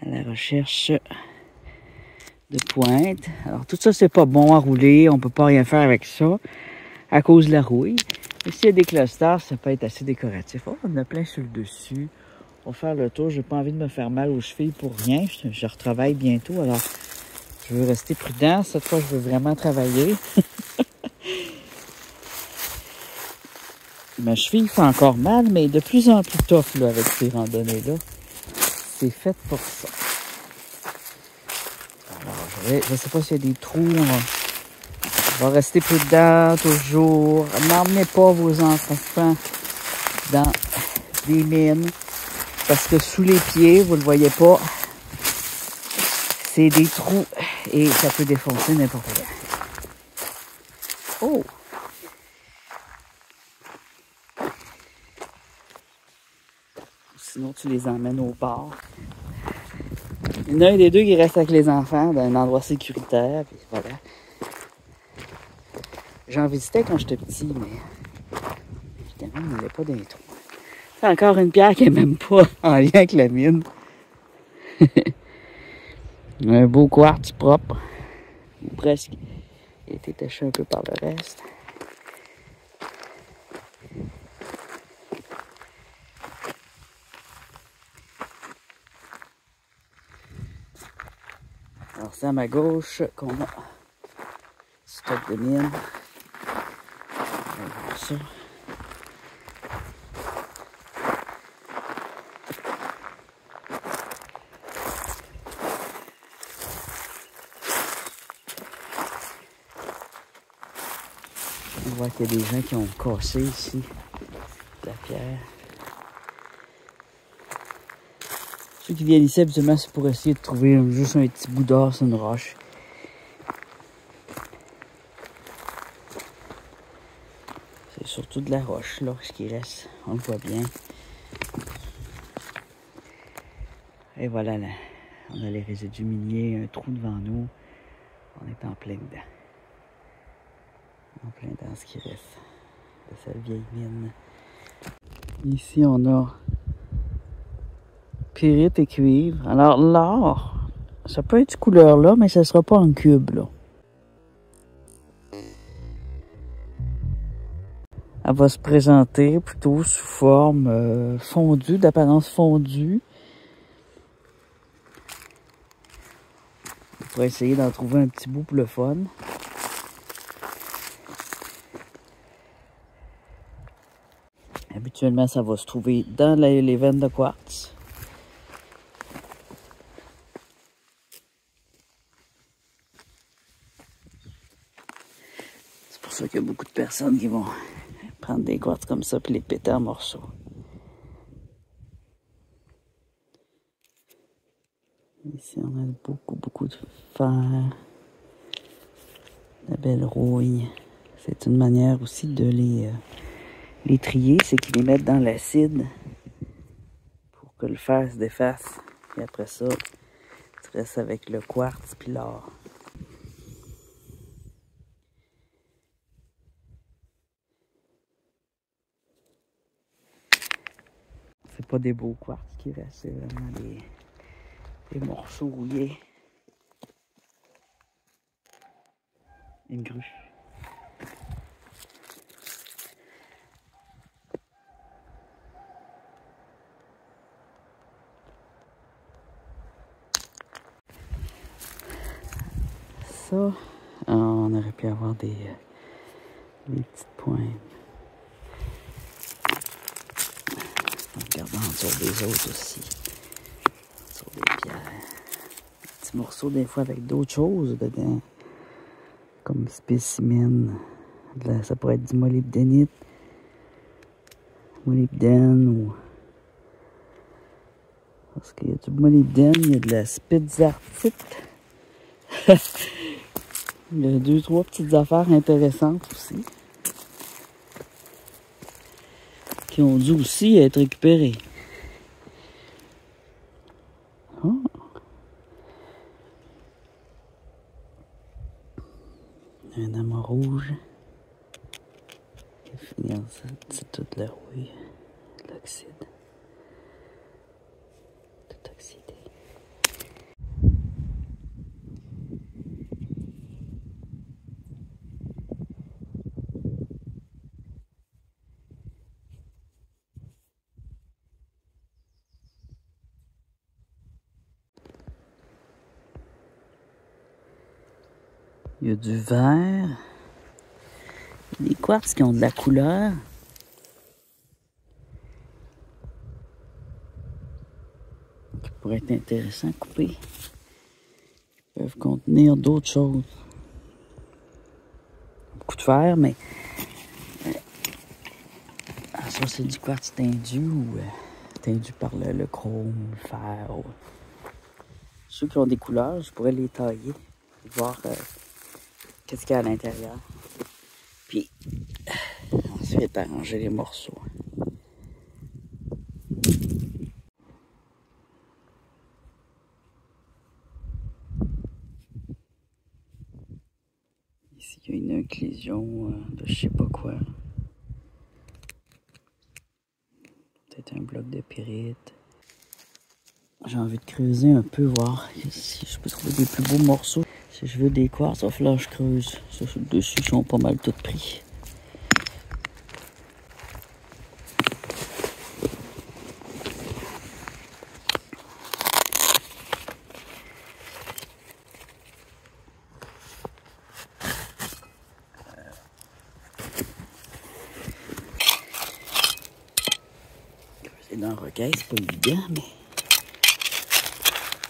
À la recherche de pointe. Alors, tout ça, c'est pas bon à rouler. On peut pas rien faire avec ça à cause de la rouille. Et s'il y a des clusters, ça peut être assez décoratif. Oh, on en a plein sur le dessus. On va faire le tour. J'ai pas envie de me faire mal aux chevilles pour rien. Je retravaille bientôt. Alors, je veux rester prudent. Cette fois, je veux vraiment travailler. Ma cheville fait encore mal, mais de plus en plus tough là, avec ces randonnées-là. C'est fait pour ça. Alors, je sais pas s'il y a des trous. On va rester prudent toujours. N'emmenez pas vos enfants dans des mines. Parce que sous les pieds, vous le voyez pas, c'est des trous et ça peut défoncer n'importe quoi. Oh! Sinon, tu les emmènes au bar. Il y en a un des deux qui reste avec les enfants dans un endroit sécuritaire. Puis voilà. J'en visitais quand j'étais petit, mais évidemment, il n'y avait pas des trous. C'est encore une pierre qui n'est même pas en lien avec la mine. Un beau quartz propre. Ou presque. Il a été taché un peu par le reste. Alors c'est à ma gauche qu'on a stock de mine. On va voir ça. On voit qu'il y a des gens qui ont cassé ici de la pierre. Ceux qui viennent ici, habituellement, c'est pour essayer de trouver juste un petit bout d'or sur une roche. C'est surtout de la roche, là, ce qui reste. On le voit bien. Et voilà, là, on a les résidus miniers, un trou devant nous. On est en plein dedans. En plein dans ce qui reste de cette vieille mine. Ici, on a pyrite et cuivre. Alors, l'or, ça peut être cette couleur-là, mais ça ne sera pas en cube, là. Elle va se présenter plutôt sous forme fondue, d'apparence fondue. On pourrait essayer d'en trouver un petit bout pour le fun. Habituellement, ça va se trouver dans les veines de quartz. C'est pour ça qu'il y a beaucoup de personnes qui vont prendre des quartz comme ça puis les péter en morceaux. Ici, on a beaucoup de fer, de belles rouilles. C'est une manière aussi de les trier, c'est qu'ils les mettent dans l'acide pour que le fer se défasse. Et après ça, tu restes avec le quartz puis l'or. C'est pas des beaux quartz qui restent, c'est vraiment des morceaux rouillés. Une grue. Ça, on aurait pu avoir des petites pointes. En regardant sur des autres aussi. Sur des pierres. Des petits morceaux des fois avec d'autres choses dedans. Comme spécimen. Ça pourrait être du molybdénite. Molybdène ou... Parce qu'il y a du molybdène, il y a de la spitzartite. Il y a 2-3 petites affaires intéressantes aussi. Qui ont dû aussi être récupérées. Oh. Un amas rouge. Et finir ça, c'est toute la rouille, l'oxyde. Tout oxydé. Il y a du vert. Des quartz qui ont de la couleur. Qui pourraient être intéressants à couper. Ils peuvent contenir d'autres choses. Beaucoup de fer, mais... Ah, ça, c'est du quartz tendu ou tendu par le chrome, le fer. Ou... Ceux qui ont des couleurs, je pourrais les tailler et voir qu'est-ce qu'il y a à l'intérieur. Puis, ensuite, arranger les morceaux. Ici, il y a une inclusion de je sais pas quoi. Peut-être un bloc de pyrite. J'ai envie de creuser un peu, voir si je peux trouver des plus beaux morceaux. Si je veux des quartz, il va falloir que je creuse. Ça, dessus, ils sont pas mal tous pris. Creuser dans le rocaille, c'est pas évident, mais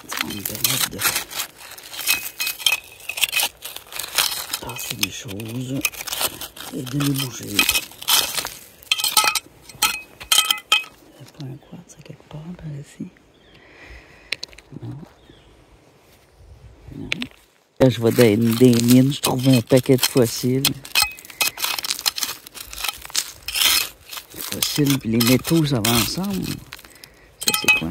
ça va me permettre de passer des choses et de les bouger. Il n'y a pas un quartz à quelque part par ici? Non. Non. Là, je vois des mines, je trouve un paquet de fossiles. Les fossiles et les métaux, ça va ensemble. Ça, c'est quoi?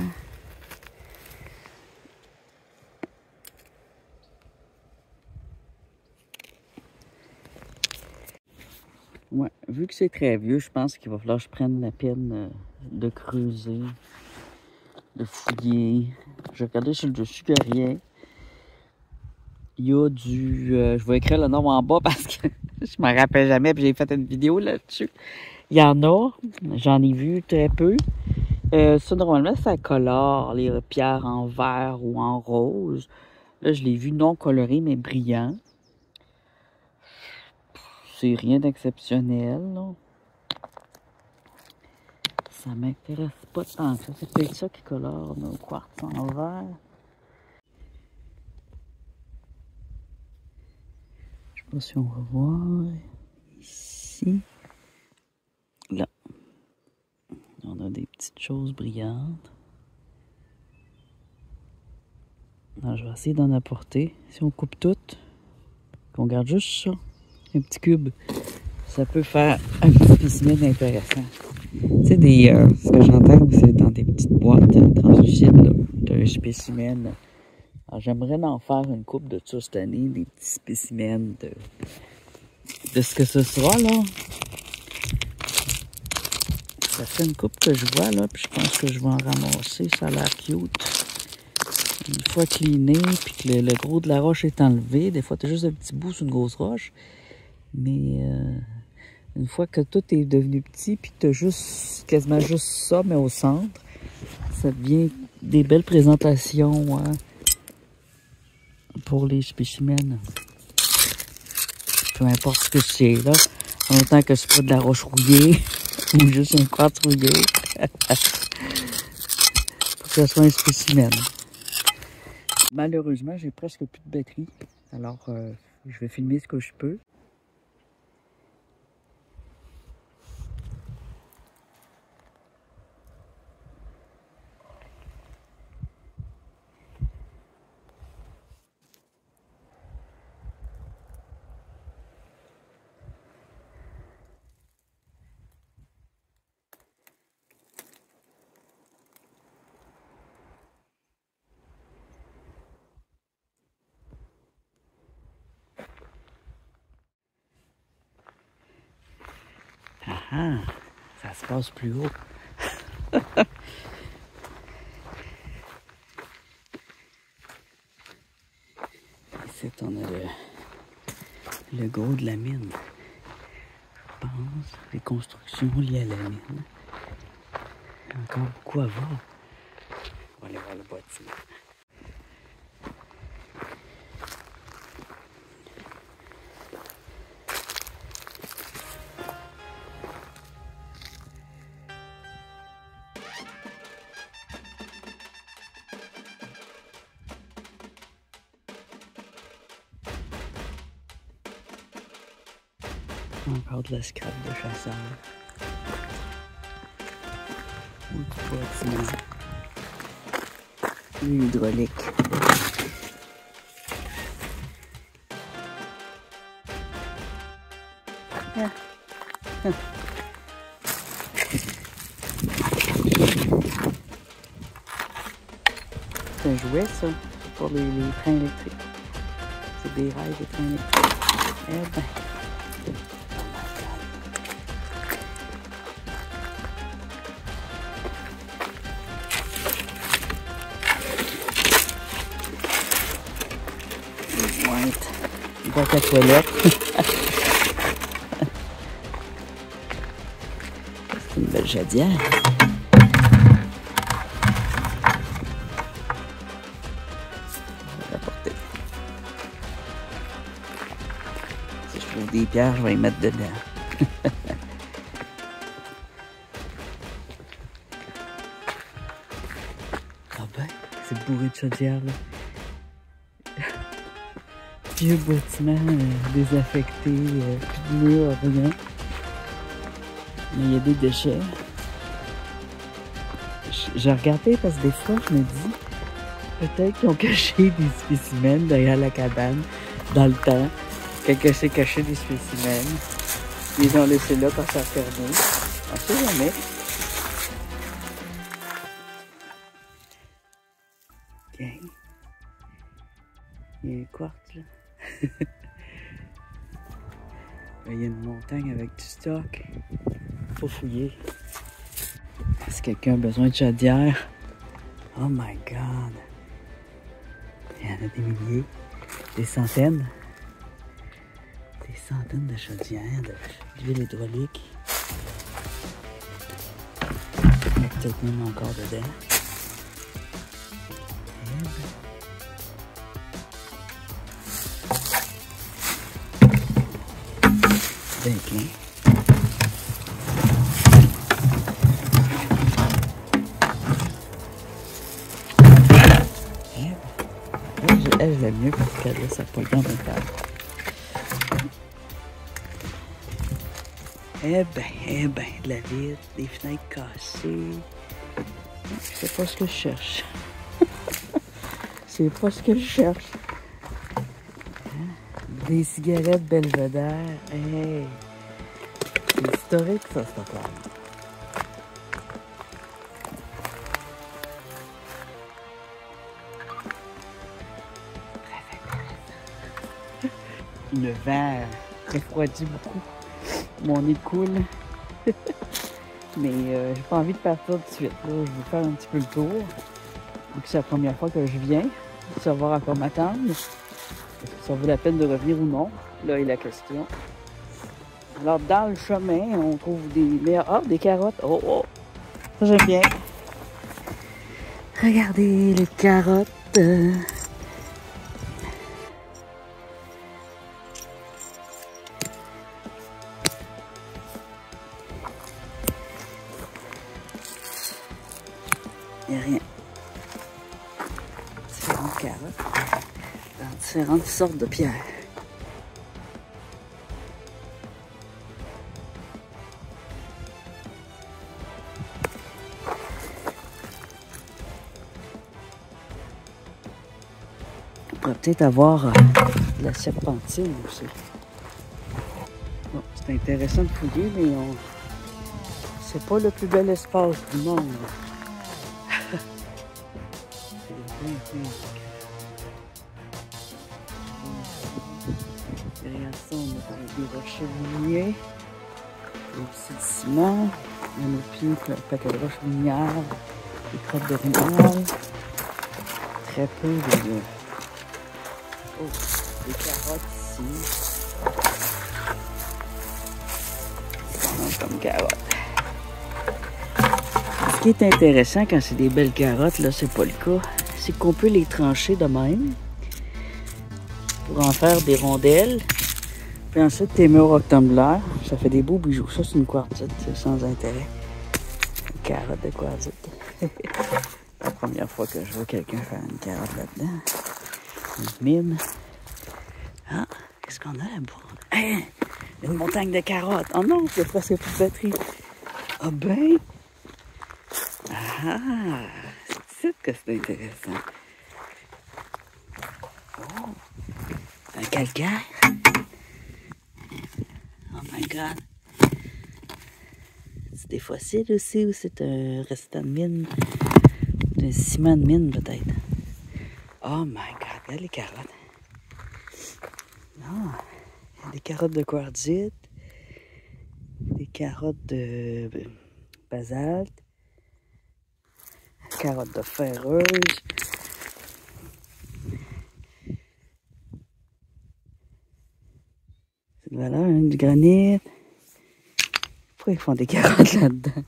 Ouais, vu que c'est très vieux, je pense qu'il va falloir que je prenne la peine de creuser, de fouiller. J'ai regardé sur le dessus, il n'y a rien. Il y a du... je vais écrire le nom en bas parce que je m'en rappelle jamais, puis j'ai fait une vidéo là-dessus. Il y en a, j'en ai vu très peu. Ça, normalement, ça colore les pierres en vert ou en rose. Là, je l'ai vu non coloré, mais brillant. C'est rien d'exceptionnel, là. Ça m'intéresse pas tant que ça. C'est peut-être ça qui colore nos quartz en vert. Je sais pas si on va voir. Ici. Là. On a des petites choses brillantes. Alors, je vais essayer d'en apporter. Si on coupe tout, qu'on garde juste ça, un petit cube, ça peut faire un petit spécimen intéressant. Tu sais, ce que j'entends, c'est dans des petites boîtes translucides, d'un spécimen. Alors, j'aimerais en faire une coupe de ça cette année, des petits spécimens de ce que ce sera, là. Ça fait une coupe que je vois, là, puis je pense que je vais en ramasser. Ça a l'air cute. Une fois cleané, puis que le gros de la roche est enlevé, des fois, tu as juste un petit bout sur une grosse roche. Mais une fois que tout est devenu petit, puis que tu as juste, quasiment juste ça, mais au centre, ça devient des belles présentations pour les spécimens. Peu importe ce que c'est, là. En même temps que c'est pas de la roche rouillée ou juste un quartz rouillé. Pour que ce soit un spécimen. Malheureusement, j'ai presque plus de batterie. Alors, je vais filmer ce que je peux. Ah, ça se passe plus haut. Ici, on a le gros de la mine. Je pense, les constructions liées à la mine. Il y a encore beaucoup à voir. On va aller voir le bâtiment. Encore de la scrap de chasseur. Ou du bâtiment. L'hydraulique. Ah. Ah. C'est un jouet, ça, pour les trains électriques. C'est des rails de trains électriques. Eh ben. Boîte à toilette. C'est une belle jadière. On va l'apporter. Si je trouve des pierres, je vais les mettre dedans. Ah ben, c'est bourré de chaudière là. Vieux bâtiment désaffecté, plus de murs, rien. Mais il y a des déchets. J'ai regardé parce que des fois, je me dis, peut-être qu'ils ont caché des spécimens derrière la cabane, dans le temps. Quelqu'un s'est caché des spécimens. Ils les ont laissés là quand ça a fermé. On sait jamais. Tiens. Il y a un quartz là. Il y a une montagne avec du stock. Faut fouiller. Si quelqu'un a besoin de chaudière. Oh my god. Il y en a des milliers. Des centaines. Des centaines de chaudières, d'huile hydraulique. Il y a peut-être même encore dedans. Bien plein. Elle, je l'aime mieux parce qu'elle laisse ça pas dans mon table. Eh ben, de la vitre, des fenêtres cassées. C'est pas ce que je cherche. C'est pas ce que je cherche. Des cigarettes Belvedere. Hey! C'est historique, ça, cette affaire. Très intéressant. Le vent refroidit beaucoup. Mon nez coule. Mais j'ai pas envie de partir tout de suite. Là. Je vais faire un petit peu le tour. Donc c'est la première fois que je viens. Savoir à quoi m'attendre. Est-ce que ça vaut la peine de revenir ou non? Là est la question. Alors, dans le chemin, on trouve des meilleurs... Ah, des carottes. Oh, oh! Ça, j'aime bien. Regardez les carottes. Il n'y a rien. Différentes carottes. Dans différentes sortes de pierres. On pourrait peut-être avoir de la serpentine aussi. Bon, c'est intéressant de fouiller, mais c'est pas le plus bel espace du monde. Derrière ça, on a des rochers miniers. Des petits de ciment. Il y a nos pieds, le paquet de roches minières, des crottes d'orignal. Très peu de... Oh, des carottes ici. Comme carottes. Ce qui est intéressant quand c'est des belles carottes, là, c'est pas le cas, c'est qu'on peut les trancher de même pour en faire des rondelles. Puis ensuite, tu les mets au rectangulaire. Ça fait des beaux bijoux. Ça, c'est une quartzite, c'est sans intérêt. Une carotte de quartzite. La première fois que je vois quelqu'un faire une carotte là-dedans. Une mine. Ah, qu'est-ce qu'on a là-bas? Hein? Une montagne de carottes. Oh non, c'est presque plus de batterie. Ah ben! Ah! C'est que c'est intéressant. Oh! Un calcaire. Oh my god. C'est des fossiles aussi ou c'est un restant de mine? Un ciment de mine peut-être. Oh my god, regarde les carottes. Ah! Il y a des carottes de quartzite. Des carottes de basalte. Carottes de ferreuse. C'est de valeur, hein, du granit. Pourquoi ils font des carottes là-dedans?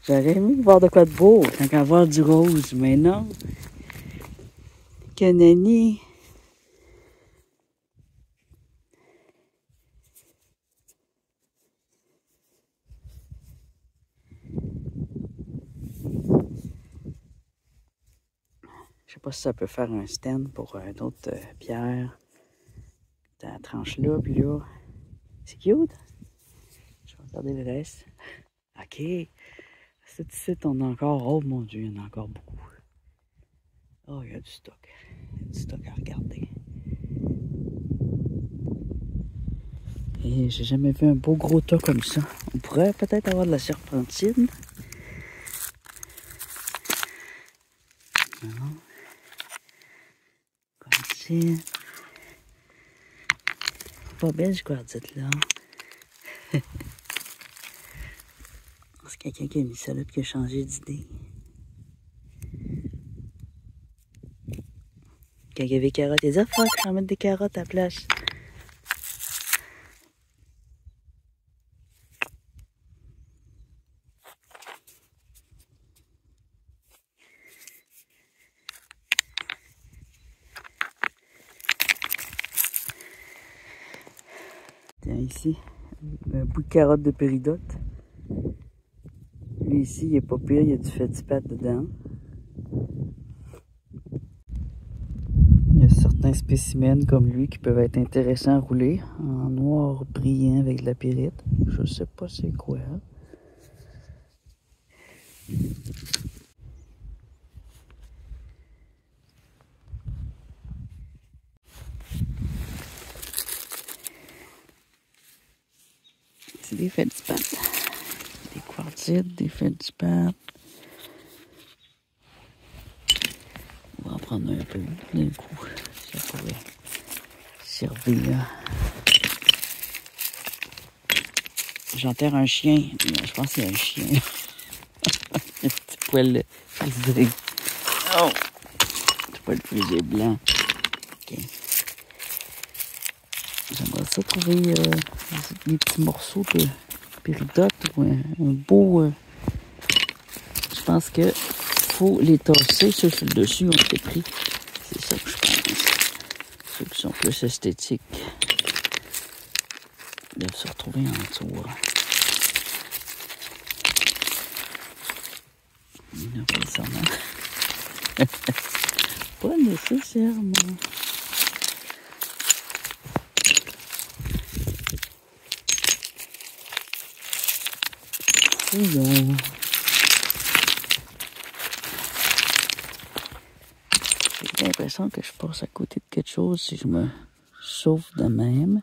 J'aurais aimé voir de quoi de beau, tant qu'à voir du rose, mais non. Canani. Je sais pas si ça peut faire un stand pour une autre pierre. La tranche là, puis là. C'est cute. Je vais regarder le reste. OK. Cet ici, on a encore. Oh mon Dieu, il y en a encore beaucoup. Oh, il y a du stock. Il y a du stock à regarder. Et j'ai jamais vu un beau gros tas comme ça. On pourrait peut-être avoir de la serpentine. Non. Quartzite. Pas belle, je quartzite là. C'est quelqu'un qui a mis ça là et qui a changé d'idée. Quand il y avait des carottes, il a dit ah fuck, je vais mettre des carottes à la place. Tiens, ici, un bout de carotte de péridote. Lui, ici, il est pas pire, il y a du fétipat dedans. Il y a certains spécimens comme lui qui peuvent être intéressants à rouler en noir brillant avec de la pyrite. Je sais pas c'est quoi. C'est des fétipat. Des quartzites, des fétipat. On va en prendre un peu d'un coup. Ça pourrait servir. J'enterre un chien. Je pense qu'il y a un chien. Un petit poil frisé. Oh! Un petit poil frisé blanc. OK. J'aimerais ça trouver des petits morceaux de péridote ou un beau... je pense que faut les tasser. Ceux sur le dessus ont été pris. C'est ça que je pense. Ceux qui sont plus esthétiques doivent se retrouver en dessous. Non, pas nécessairement. Pas nécessairement. Fouillons. J'ai l'impression que je passe à côté de quelque chose si je me sauve de même.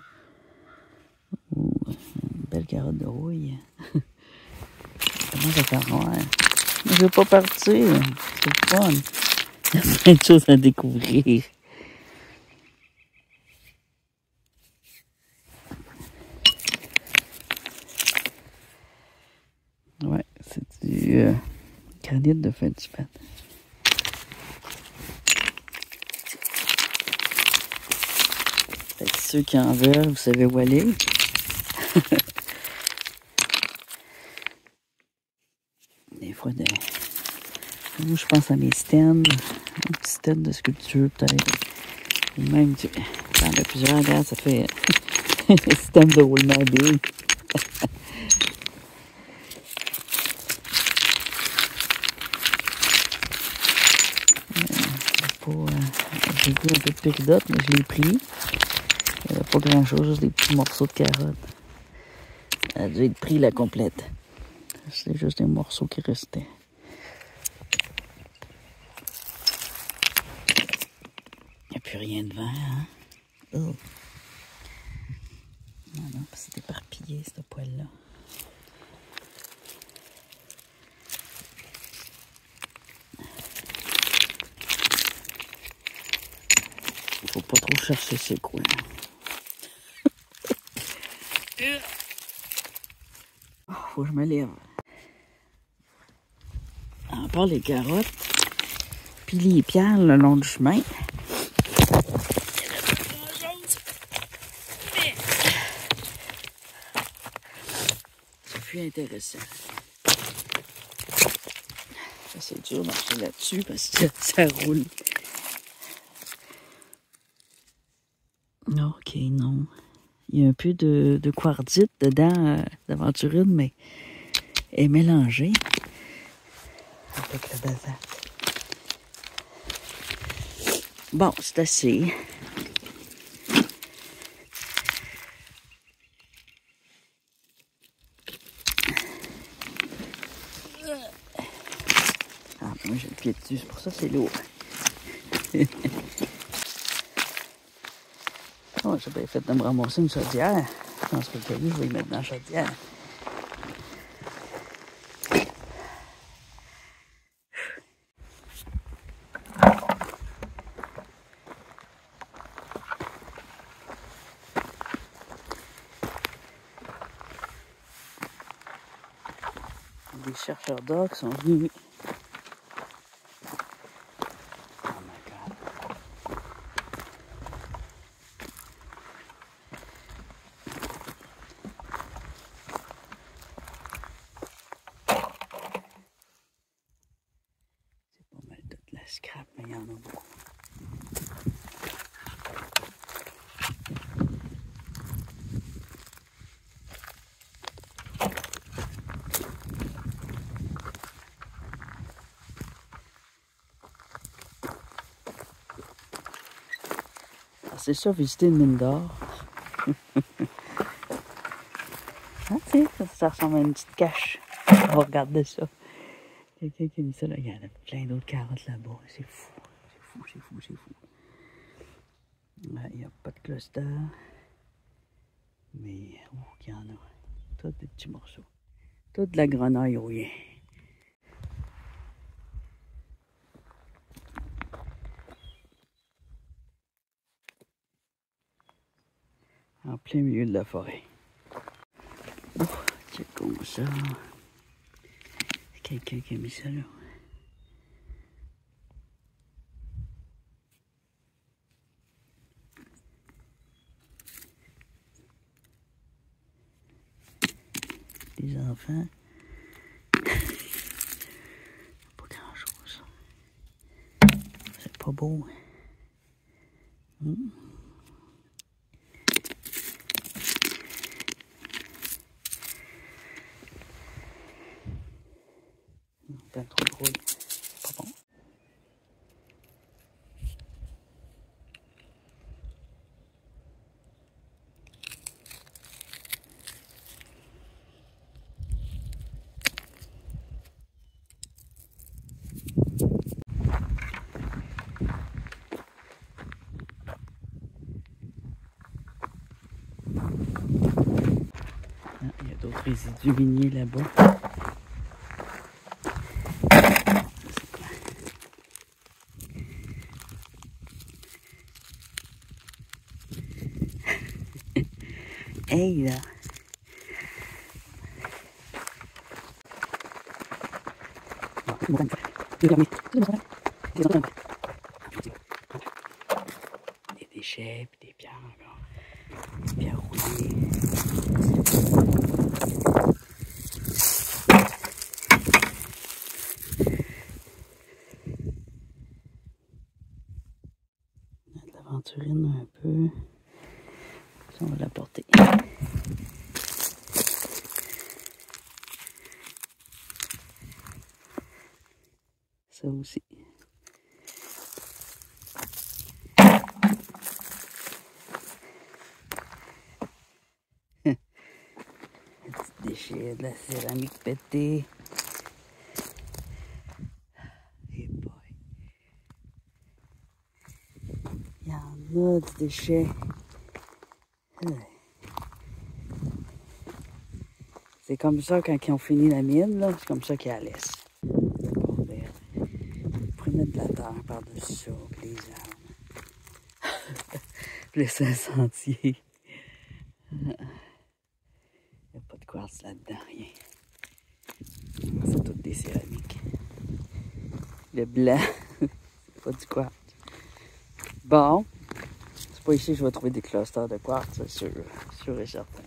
Ouh, une belle carotte de rouille. Comment ça fait noir? Je veux pas partir. C'est le fun. Il y a plein de choses à découvrir. granit de fin du pet. Ceux qui en veulent, vous savez où aller. Des fois, moi, je pense à mes stands, un petit stand de sculpture, peut-être. Ou même, tu en as plusieurs, regarde, ça fait stand de roulement big. J'ai vu un peu de péridote, mais je l'ai pris. Il n'y avait pas grand-chose, juste des petits morceaux de carottes. Ça a dû être pris la complète. C'est juste des morceaux qui restaient. Il n'y a plus rien devant, hein? Oh. Non, c'est éparpillé, ce poil-là. Faut pas trop chercher ces coins. Faut que je me lève. À part les carottes, puis les pierres le long du chemin. C'est plus intéressant. C'est dur de marcher là-dessus parce que ça roule. Ok, non. Il y a un peu de quartzite dedans, d'aventurine, mais elle est mélangée avec le basalte. Bon, c'est assez. Ah, moi j'ai le pied dessus, c'est pour ça que c'est lourd. Oh, j'ai bien fait de me ramasser une chaudière. Je pense que le caillou, je vais y mettre dans la chaudière. Des chercheurs d'or qui sont venus. Oh my God. C'est pas mal de la scrap, mais il y en a beaucoup. C'est ça, visiter une mine d'or. Ah, tu sais, ça ressemble à une petite cache. On va regarder ça. Quelqu'un qui a mis ça là. Il y en a plein d'autres carottes là-bas. C'est fou. C'est fou, c'est fou, c'est fou. Il n'y a pas de cluster. Mais, il y en a. Tous des petits morceaux. Tout de la grenaille au rien. En plein milieu de la forêt. Oh, c'est comme ça. C'est quelqu'un qui a mis ça là. Les enfants. Pas grand chose. C'est pas beau. T'as trop de rouille. Pas bon. Il y a d'autres résidus miniers là-bas. Hey là! Des déchets, puis des pierres encore. Des pierres roulées. On a de l'aventurine un peu. Ça, on va la porter. Ça aussi. Des petits déchets, de la céramique pétée. Hey boy. Il y en a du déchet. C'est comme ça quand ils ont fini la mine, là, c'est comme ça qu'ils la laissent. Ils pourraient mettre de la terre par-dessus ça, puis les arbres. Puis laisser un sentier. Il n'y a pas de quartz là-dedans, rien. C'est toutes des céramiques. Le blanc, c'est pas du quartz. Bon, c'est pas ici que je vais trouver des clusters de quartz, c'est sûr, sûr et certain.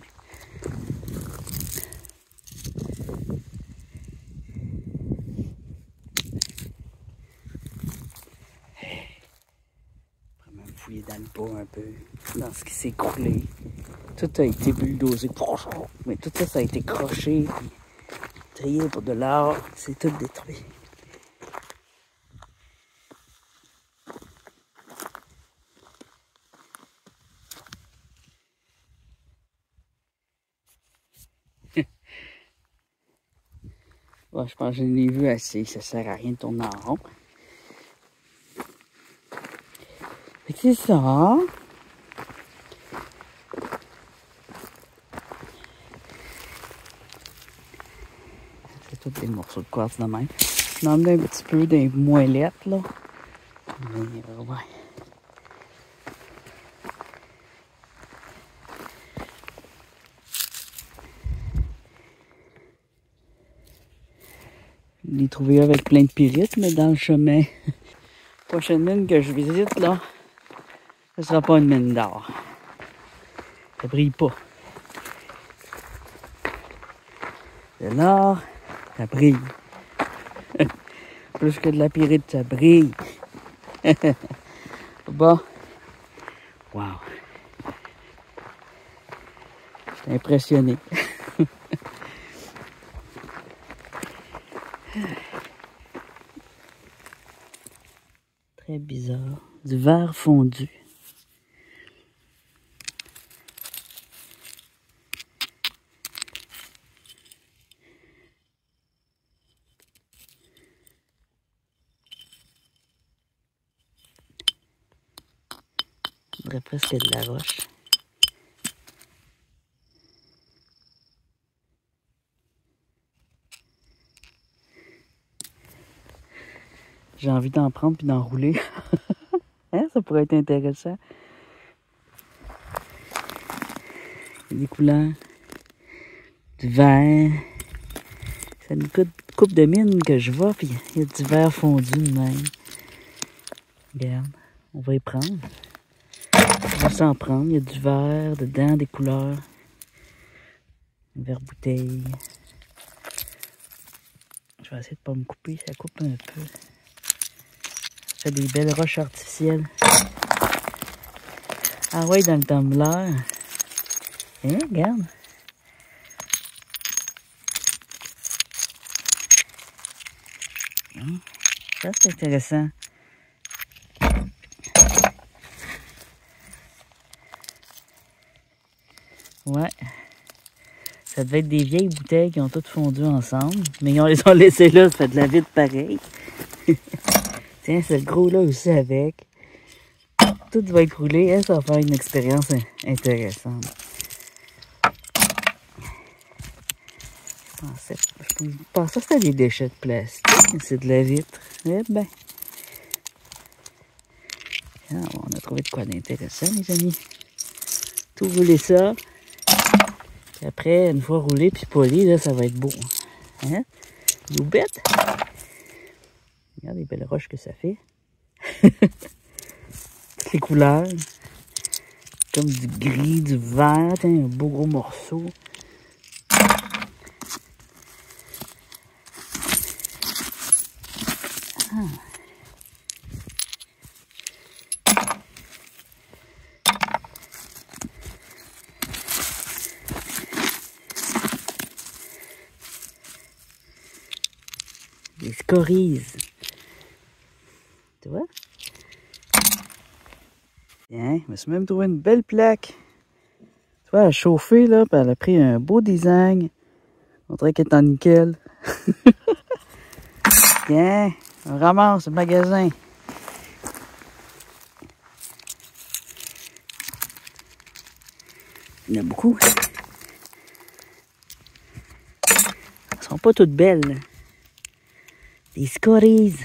Fouiller dans le pot un peu, dans ce qui s'est écroulé. Tout a été bulldozé, mais tout ça, ça a été croché, puis trié pour de l'or, c'est tout détruit. Bon, je pense que je l'ai vu assez, ça sert à rien de tourner en rond. Fait que c'est ça. C'est tous des morceaux de quartz de même. Je m'en emmené un petit peu des moellettes, là. Mais ouais. Je l'ai trouvé avec plein de pyrites, mais dans le chemin. Prochaine mine que je visite, là, ce sera pas une mine d'or. Ça brille pas. De l'or, ça brille. Plus que de la pyrite, ça brille. Bon. Wow. J'étais impressionné. Très bizarre. Du verre fondu. On dirait presque de la roche. J'ai envie d'en prendre puis d'en rouler. Hein, ça pourrait être intéressant. Il y a des couleurs. Du verre. C'est une coupe de mine que je vois, puis il y a du verre fondu de même. Regarde, on va y prendre. On va s'en prendre. Il y a du verre dedans, des couleurs. Un verre bouteille. Je vais essayer de pas me couper, ça coupe un peu. Ça fait des belles roches artificielles. Ah ouais, dans le tumbler. Hein, regarde. Ça, c'est intéressant. Ouais. Ça devait être des vieilles bouteilles qui ont toutes fondu ensemble. Mais on les a laissées là, ça fait de la vide pareil. Tiens, c'est le gros là aussi avec. Tout va être roulé. Ça va faire une expérience intéressante. Je pensais que c'était des déchets de plastique. C'est de la vitre. Eh ben. Ah, on a trouvé de quoi d'intéressant, les amis. Tout rouler ça. Puis après, une fois roulé puis poli, là, ça va être beau. Hein? You bet? Regarde les belles roches que ça fait. Toutes les couleurs. Comme du gris, du vert. Tiens, un beau gros morceau. Ah. Des scories. Tu vois? Tiens, je me suis même trouvé une belle plaque. Tu vois, elle a chauffé, là, puis elle a pris un beau design. On dirait qu'elle est en nickel. Tiens, on ramasse le magasin. Il y en a beaucoup. Elles sont pas toutes belles. Des scories.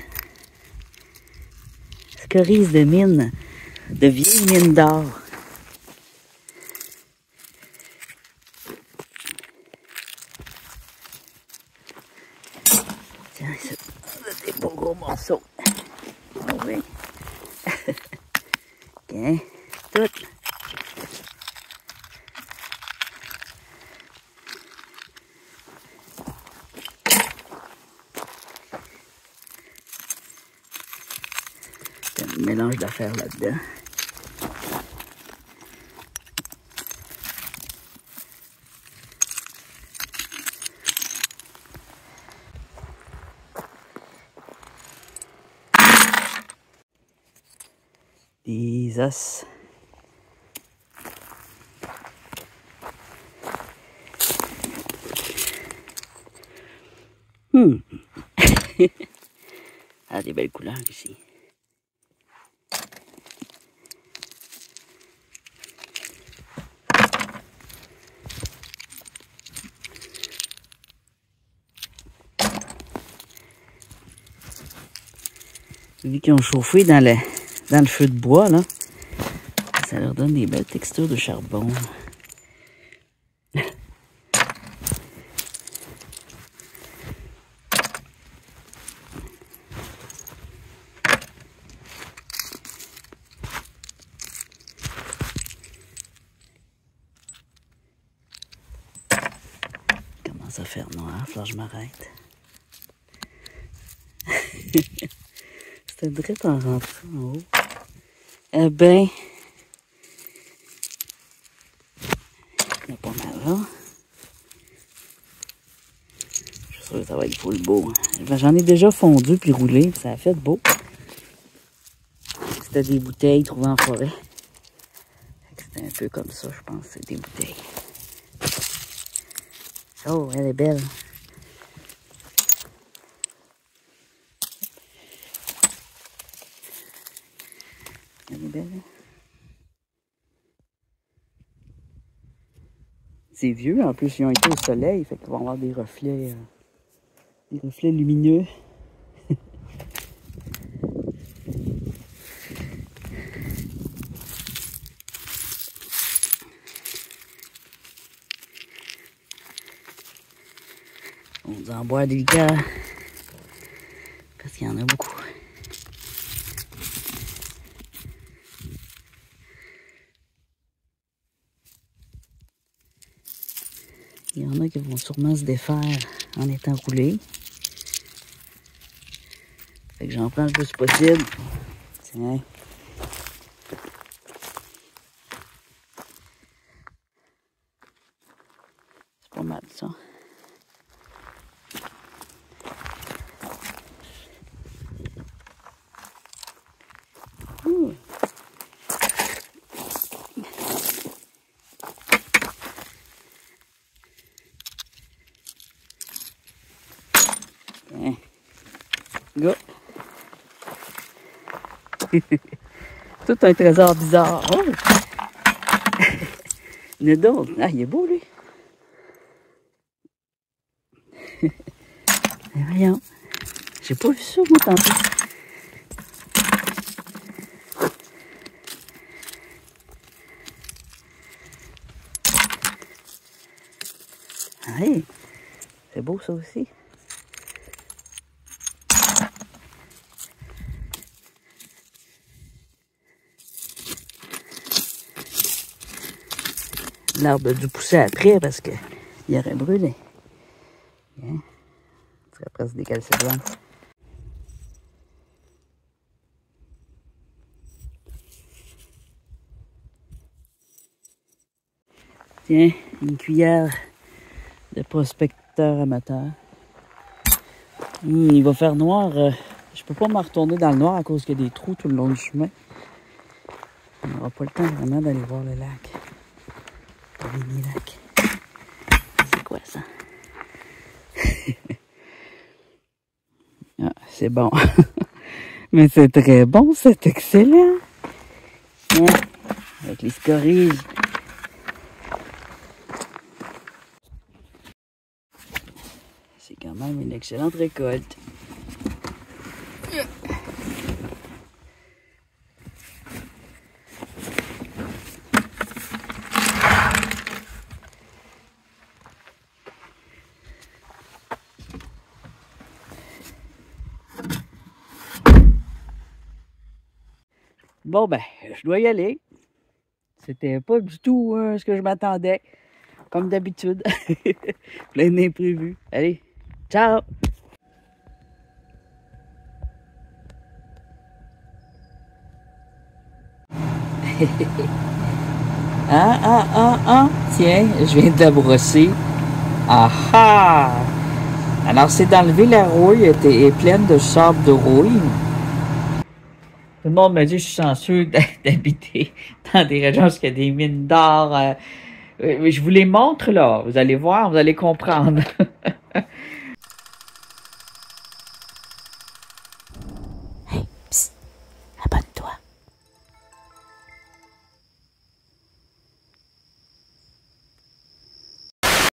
Scories de mine. De vieilles mines d'or. Tiens, c'est des beaux gros morceaux. Ah oui. Tiens, toutes. Un mélange d'affaires là-dedans. Des os. Ah, des belles couleurs ici. Vu qu'ils ont chauffé dans le feu de bois, là, ça leur donne des belles textures de charbon. Commence à faire noir, alors je m'arrête. C'était direct en rentrant en haut. Eh ben, il y a pas mal là. Je suis sûr que ça va être full beau. J'en ai déjà fondu puis roulé, ça a fait beau. C'était des bouteilles trouvées en forêt. C'était un peu comme ça, je pense, c'est des bouteilles. Oh, elle est belle. Elle est belle. C'est vieux, en plus, ils ont été au soleil, fait qu'ils vont avoir des reflets lumineux. On dit en bois délicat, parce qu'il y en a beaucoup. Il y en a qui vont sûrement se défaire en étant roulés. Fait que j'en prends le plus possible. Tiens. C'est pas mal ça. Tiens. Go. Tout un trésor bizarre. Oh! Il y en a d'autres. Ah, il est beau, lui. Mais voyons. J'ai pas vu ça, moi, tantôt. Hey, c'est beau, ça aussi. L'arbre a dû pousser après parce qu'il aurait brûlé. Hein? Il serait presque des calcédoines. Tiens, une cuillère de prospecteur amateur. Il va faire noir. Je peux pas me retourner dans le noir à cause qu'il y a des trous tout le long du chemin. On n'aura pas le temps vraiment d'aller voir le lac. Le mini-lac. C'est quoi ça? Ah, c'est bon. Mais c'est très bon, c'est excellent. Hein? Avec les scories. C'est quand même une excellente récolte. Bon, ben, je dois y aller. C'était pas du tout ce que je m'attendais. Comme d'habitude. Plein d'imprévus. Allez, ciao! Tiens, je viens de la brosser. Ah ah! Alors, c'est d'enlever la rouille. Elle est pleine de sable de rouille. Tout le monde me dit que je suis chanceux d'habiter dans des régions où il y a des mines d'or. Je vous les montre là. Vous allez voir, vous allez comprendre.